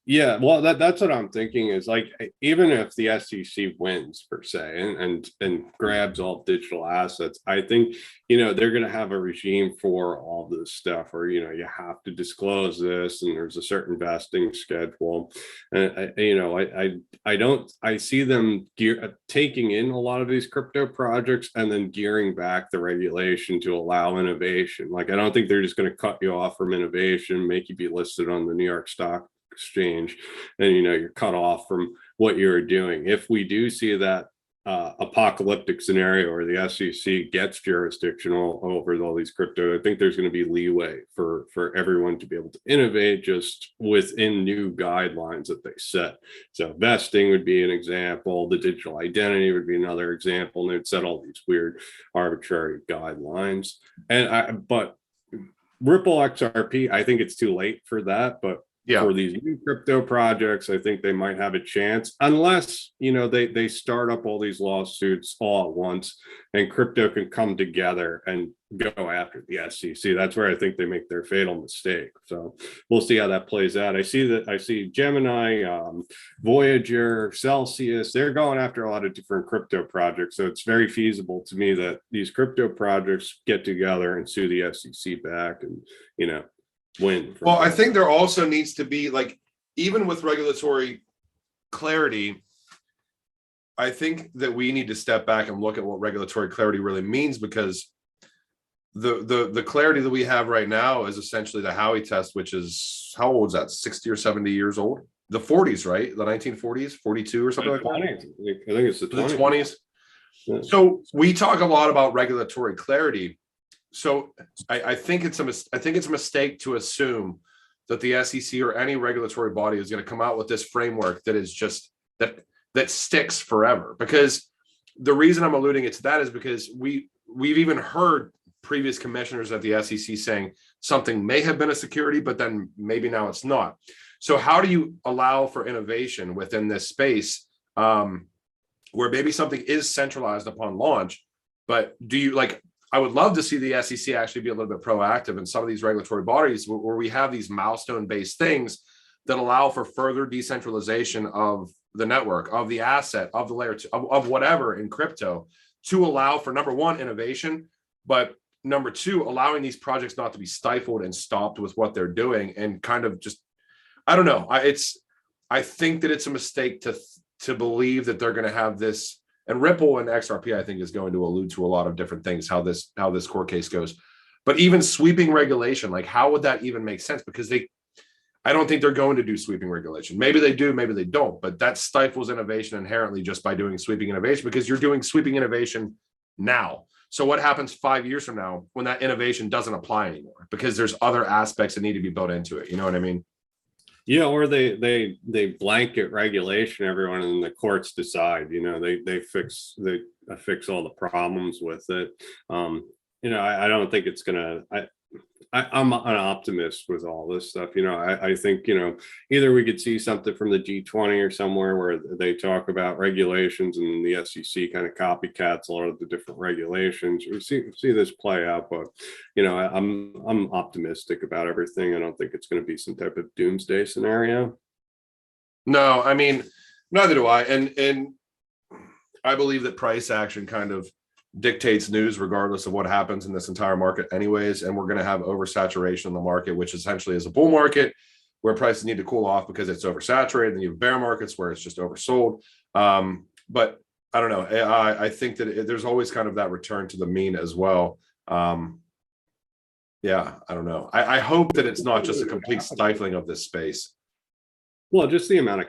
Yeah, well, that's what I'm thinking, is like, even if the SEC wins per se and grabs all digital assets, I think, you know, they're going to have a regime for all this stuff, or, you know, you have to disclose this, and there's a certain vesting schedule. And you know, I see them taking in a lot of these crypto projects and then gearing back the regulation to allow innovation. Like, I don't think they're just going to cut you off from innovation, make you be listed on the New York Stock Exchange, and you know, you're cut off from what you're doing. If we do see that apocalyptic scenario where the SEC gets jurisdiction over all these crypto, I think there's going to be leeway for everyone to be able to innovate just within new guidelines that they set. So vesting would be an example, the digital identity would be another example, and they'd set all these weird arbitrary guidelines. But Ripple XRP, I think it's too late for that, but for these new crypto projects, I think they might have a chance, unless, you know, they start up all these lawsuits all at once, and crypto can come together and go after the SEC. That's where I think they make their fatal mistake. So we'll see how that plays out. I see Gemini, Voyager, Celsius, they're going after a lot of different crypto projects. So it's very feasible to me that these crypto projects get together and sue the SEC back, and, you know, win. Well, I think there also needs to be, like, even with regulatory clarity, I think that we need to step back and look at what regulatory clarity really means, because the clarity that we have right now is essentially the Howey test, which is, how old is that, 60 or 70 years old? The 40s, right? The 1940s, 42 or something like that? I think it's the 20s. Yeah. So we talk a lot about regulatory clarity. So I think it's a mistake to assume that the SEC or any regulatory body is going to come out with this framework that is just that sticks forever. Because the reason I'm alluding it to that is because we've even heard previous commissioners at the SEC saying something may have been a security, but then maybe now it's not. So how do you allow for innovation within this space where maybe something is centralized upon launch, but do you like, I would love to see the SEC actually be a little bit proactive in some of these regulatory bodies where we have these milestone based things that allow for further decentralization of the network, of the asset, of the layer two, of whatever in crypto, to allow for, number one, innovation, but number two, allowing these projects not to be stifled and stopped with what they're doing, and kind of just, I don't know. I think that it's a mistake to believe that they're going to have this. And Ripple and XRP, I think, is going to allude to a lot of different things, how this court case goes. But even sweeping regulation, like how would that even make sense? Because I don't think they're going to do sweeping regulation. Maybe they do, maybe they don't. But that stifles innovation inherently just by doing sweeping innovation, because you're doing sweeping innovation now. So what happens 5 years from now when that innovation doesn't apply anymore? Because there's other aspects that need to be built into it. You know what I mean? Yeah, or they blanket regulation everyone, and the courts decide. They fix all the problems with it. I don't think it's gonna. I'm an optimist with all this stuff. I think, either we could see something from the G20 or somewhere where they talk about regulations and the SEC kind of copycats a lot of the different regulations. We see this play out, but I'm optimistic about everything. I don't think it's going to be some type of doomsday scenario. No, I mean, neither do I. And I believe that price action kind of dictates news regardless of what happens in this entire market anyways, and we're going to have oversaturation in the market, which essentially is a bull market where prices need to cool off because it's oversaturated. Then you have bear markets where it's just oversold. But I don't know. I think that there's always kind of that return to the mean as well. Yeah, I don't know. I hope that it's not just a complete stifling of this space. Well, just the amount of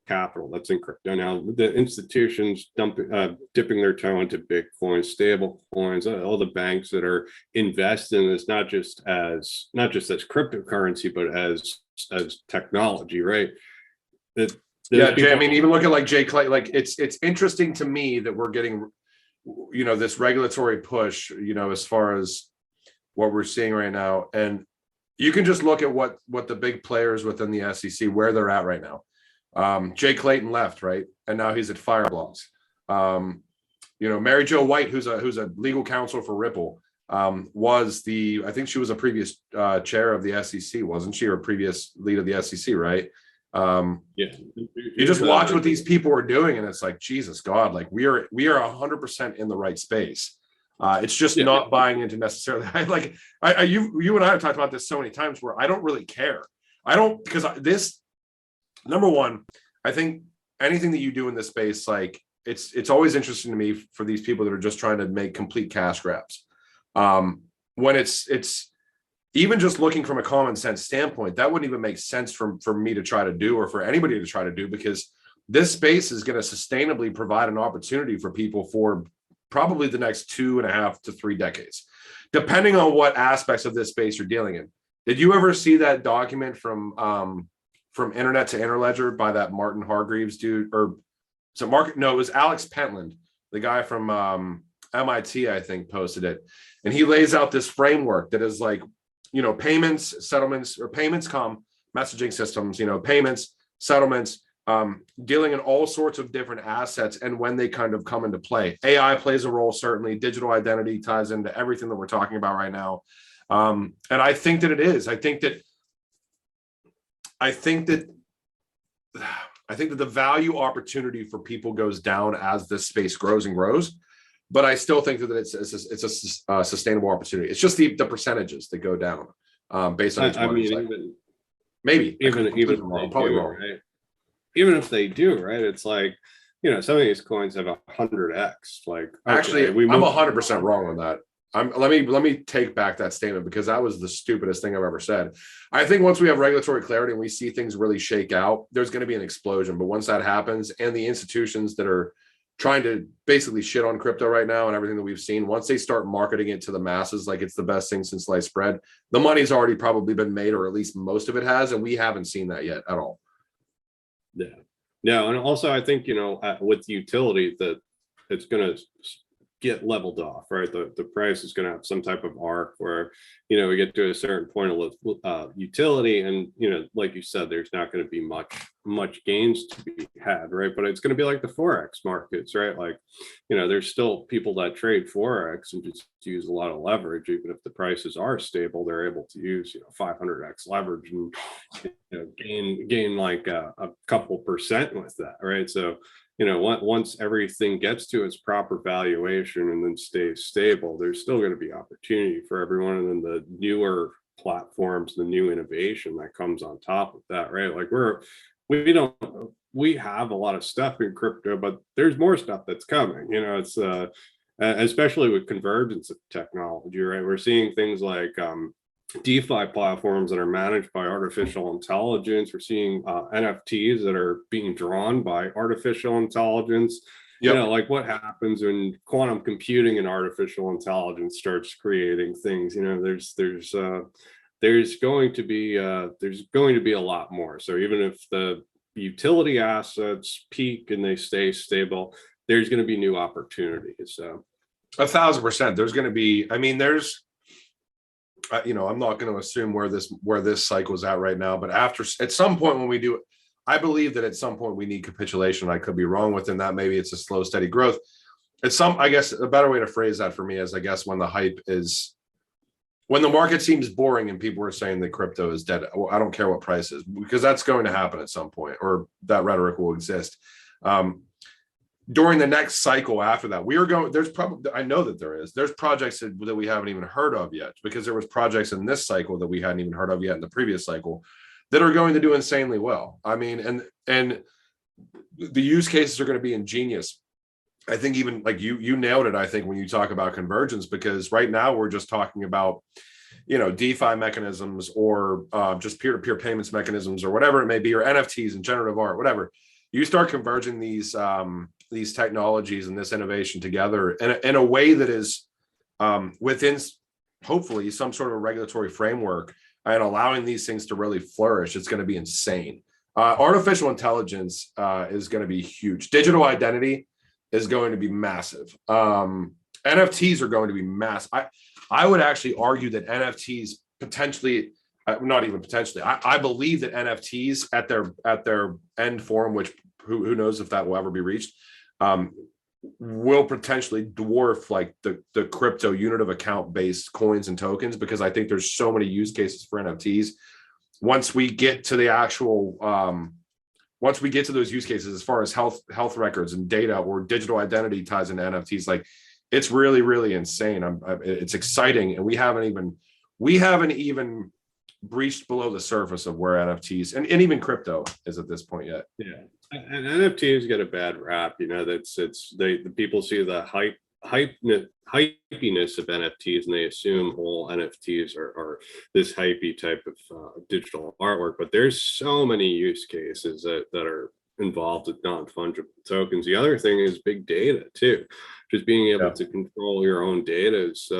capital that's in crypto now, the institutions dipping their toe into Bitcoin, stable coins, all the banks that are investing in this, not just as cryptocurrency, but as technology, right? Yeah, Jay, I mean, even look at like Jay Clay, like it's interesting to me that we're getting, this regulatory push, as far as what we're seeing right now. And you can just look at what the big players within the SEC, where they're at right now. Jay Clayton left, right? And now he's at Fireblocks. Mary Jo White, who's a legal counsel for Ripple, I think she was a previous chair of the SEC, wasn't she? Or previous lead of the SEC, right? Yeah. You just watch what these people are doing, and it's like, Jesus God, like we are 100% in the right space. It's just not buying into necessarily. You and I have talked about this so many times where I don't really care. Because this. Number one, I think anything that you do in this space, like it's always interesting to me for these people that are just trying to make complete cash grabs. When it's even just looking from a common sense standpoint, that wouldn't even make sense for me to try to do, or for anybody to try to do, because this space is going to sustainably provide an opportunity for people for probably the next 2.5 to 3 decades, depending on what aspects of this space you're dealing in. Did you ever see that document from Internet to Interledger by that Martin Hargreaves dude? Or so Mark? No, it was Alex Pentland, the guy from MIT, I think, posted it. And he lays out this framework that is like, payments, settlements, or payments messaging systems, payments, settlements, dealing in all sorts of different assets and when they kind of come into play. AI plays a role, certainly. Digital identity ties into everything that we're talking about right now. And I think that it is. I think that the value opportunity for people goes down as this space grows and grows, but I still think that it's a sustainable opportunity. It's just the percentages that go down based on each one. Maybe even wrong, probably wrong. Right? Even if they do, right? It's like, some of these coins have 100x. Like, actually, I'm 100% wrong on that. Let me take back that statement, because that was the stupidest thing I've ever said. I think once we have regulatory clarity and we see things really shake out, there's going to be an explosion. But once that happens, and the institutions that are trying to basically shit on crypto right now and everything that we've seen, once they start marketing it to the masses like it's the best thing since sliced bread, the money's already probably been made, or at least most of it has, and we haven't seen that yet at all. Yeah. And also I think, with utility, that it's going to get leveled off, right? The price is going to have some type of arc where, you know, we get to a certain point of utility, and, you know, like you said, there's not going to be much gains to be had, right? But it's going to be like the Forex markets, right? Like, you know, there's still people that trade Forex and just use a lot of leverage. Even if the prices are stable, they're able to use, you know, 500x leverage and, you know, gain like a couple percent with that, right? So, you know, once everything gets to its proper valuation and then stays stable, there's still going to be opportunity for everyone. And then the newer platforms, the new innovation that comes on top of that, right? Like we have a lot of stuff in crypto, but there's more stuff that's coming. You know, it's especially with convergence of technology, right? We're seeing things like DeFi platforms that are managed by artificial intelligence. We're seeing NFTs that are being drawn by artificial intelligence. Yep. You know, like what happens when quantum computing and artificial intelligence starts creating things. You know, there's going to be a lot more. So even if the utility assets peak and they stay stable, there's going to be new opportunities. So 1,000%. There's going to be. I mean, there's. You know, I'm not going to assume where this cycle is at right now, but at some point when we do it, I believe that at some point we need capitulation. I could be wrong within that. Maybe it's a slow, steady growth. I guess a better way to phrase that for me is, I guess, when the market seems boring and people are saying that crypto is dead. I don't care what price is, because that's going to happen at some point, or that rhetoric will exist. During the next cycle after that, I know that there's projects that we haven't even heard of yet, because there was projects in this cycle that we hadn't even heard of yet in the previous cycle that are going to do insanely well. I mean, and the use cases are going to be ingenious. I think even like you nailed it, I think, when you talk about convergence, because right now we're just talking about, you know, DeFi mechanisms, or just peer-to-peer payments mechanisms, or whatever it may be, or NFTs and generative art, whatever. You start converging these technologies and this innovation together in a way that is within, hopefully, some sort of a regulatory framework, and allowing these things to really flourish. It's going to be insane. Artificial intelligence is going to be huge. Digital identity is going to be massive. NFTs are going to be massive. I would actually argue that NFTs potentially, not even potentially, I believe that NFTs at their end form, which who knows if that will ever be reached, will potentially dwarf like the crypto unit of account based coins and tokens, because I think there's so many use cases for NFTs. Once we get to the actual, once we get to those use cases, as far as health records and data, or digital identity ties into NFTs, like it's really, really insane. It's exciting, and we haven't even breached below the surface of where NFTs and even crypto is at this point yet. Yeah. And NFTs get a bad rap, you know. The people see the hypiness of NFTs, and they assume all NFTs are this hypey type of digital artwork. But there's so many use cases that are involved with non-fungible tokens. The other thing is big data too. Just being able to control your own data is.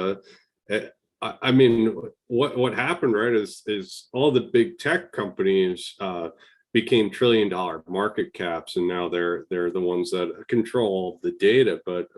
I mean, what happened, right, is all the big tech companies became trillion-dollar market caps, and now they're the ones that control the data. But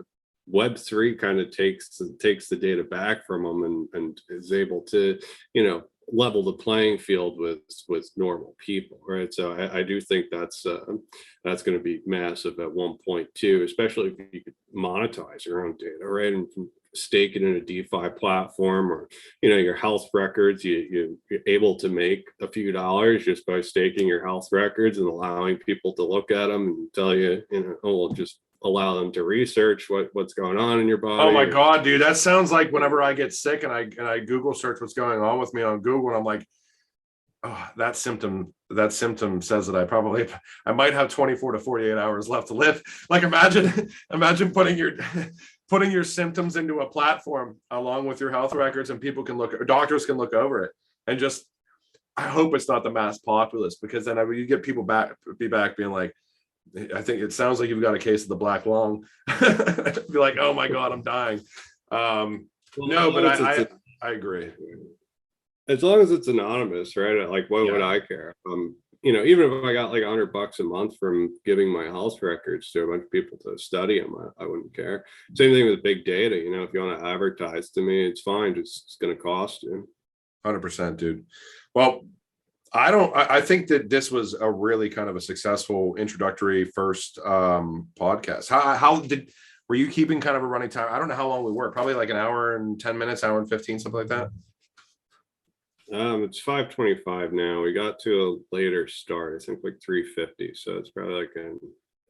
Web3 kind of takes the data back from them and is able to, you know, level the playing field with normal people, right? So I do think that's going to be massive at one point too, especially if you could monetize your own data, right? And stake it in a DeFi platform, or, you know, your health records, you're able to make a few dollars just by staking your health records and allowing people to look at them and tell you, you know, oh, we'll just allow them to research what's going on in your body. Oh my God, dude, that sounds like whenever I get sick and I Google search what's going on with me on Google, and I'm like, oh, that symptom says that I might have 24 to 48 hours left to live. Like imagine putting your symptoms into a platform along with your health records, and doctors can look over it, and just, I hope it's not the mass populace, because then you get people back being like, I think it sounds like you've got a case of the black lung. Be like, oh my God, I'm dying. No, but I agree. As long as it's anonymous, right? Like, what would I care? even if I got like $100 a month from giving my health records to a bunch of people to study them, I wouldn't care. Same thing with big data. If you want to advertise to me, it's fine. It's going to cost you. 100%, dude. Well, I think that this was a really kind of a successful introductory first podcast. Were you keeping kind of a running time? I don't know how long we were, probably like an hour and 10 minutes, hour and 15, something like that. It's 5:25 now. We got to a later start, I think like 3:50. So it's probably like an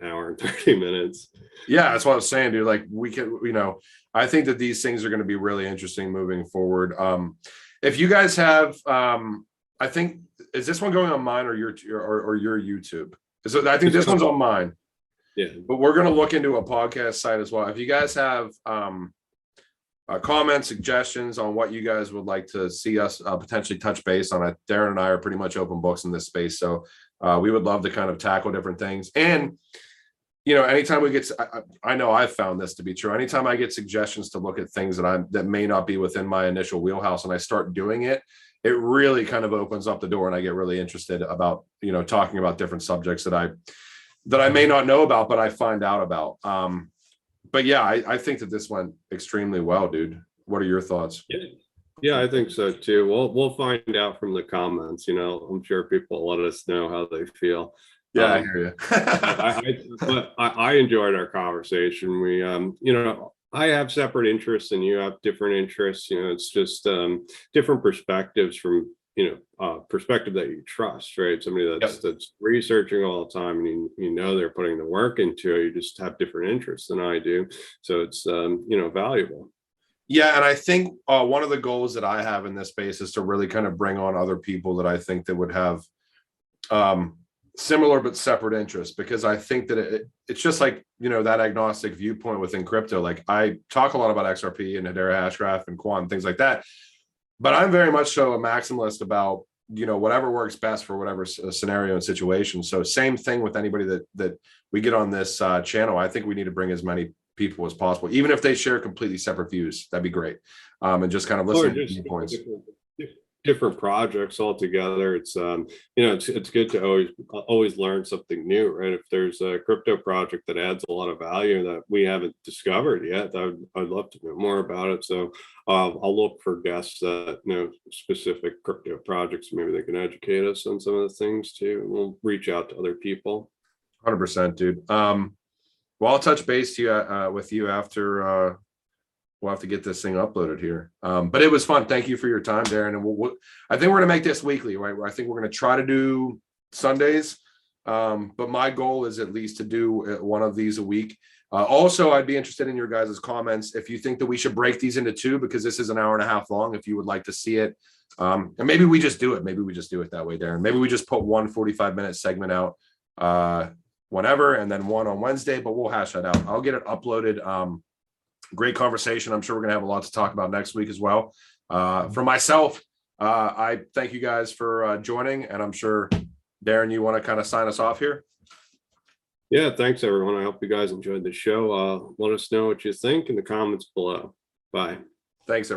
hour and 30 minutes. Yeah, that's what I was saying, dude. Like we can, I think that these things are going to be really interesting moving forward. If you guys have, I think, is this one going on mine or your YouTube? So I think this one's on mine. Yeah, but we're going to look into a podcast site as well. If you guys have comments, suggestions on what you guys would like to see us potentially touch base on it, Darren and I are pretty much open books in this space. So we would love to kind of tackle different things. And, anytime we get, I know I've found this to be true. Anytime I get suggestions to look at things that may not be within my initial wheelhouse and I start doing it, it really kind of opens up the door and I get really interested about, talking about different subjects that I may not know about, but I find out about. But yeah, I think that this went extremely well, dude. What are your thoughts? Yeah, I think so too. We'll find out from the comments. I'm sure people let us know how they feel. Yeah, I hear you. But I enjoyed our conversation. We, I have separate interests and you have different interests. It's just different perspectives from perspective that you trust, right? Somebody that's researching all the time and they're putting the work into it. You just have different interests than I do, so it's valuable. Yeah, and I think one of the goals that I have in this space is to really kind of bring on other people that I think that would have similar but separate interests, because I think that it's just like that agnostic viewpoint within crypto. Like I talk a lot about XRP and Hedera Hashgraph and Quant and things like that. But I'm very much so a maximalist about, whatever works best for whatever scenario and situation. So same thing with anybody that we get on this channel. I think we need to bring as many people as possible, even if they share completely separate views. That'd be great. And just kind of listen to viewpoints. Different projects altogether. It's it's good to always learn something new, right? If there's a crypto project that adds a lot of value that we haven't discovered yet, I'd love to know more about it. So I'll look for guests that know specific crypto projects. Maybe they can educate us on some of the things too. We'll reach out to other people. 100%, dude. Well, I'll touch base with you after. We'll have to get this thing uploaded here. But it was fun. Thank you for your time, Darren. And I think we're going to make this weekly, right? I think we're going to try to do Sundays. But my goal is at least to do one of these a week. Also, I'd be interested in your guys' comments if you think that we should break these into two, because this is an hour and a half long, if you would like to see it. And maybe we just do it. Maybe we just do it that way, Darren. Maybe we just put one 45-minute segment out whenever, and then one on Wednesday, but we'll hash that out. I'll get it uploaded. Great conversation. I'm sure we're going to have a lot to talk about next week as well. For myself, I thank you guys for joining, and I'm sure, Darren, you want to kind of sign us off here? Yeah, thanks, everyone. I hope you guys enjoyed the show. Let us know what you think in the comments below. Bye. Thanks, everyone.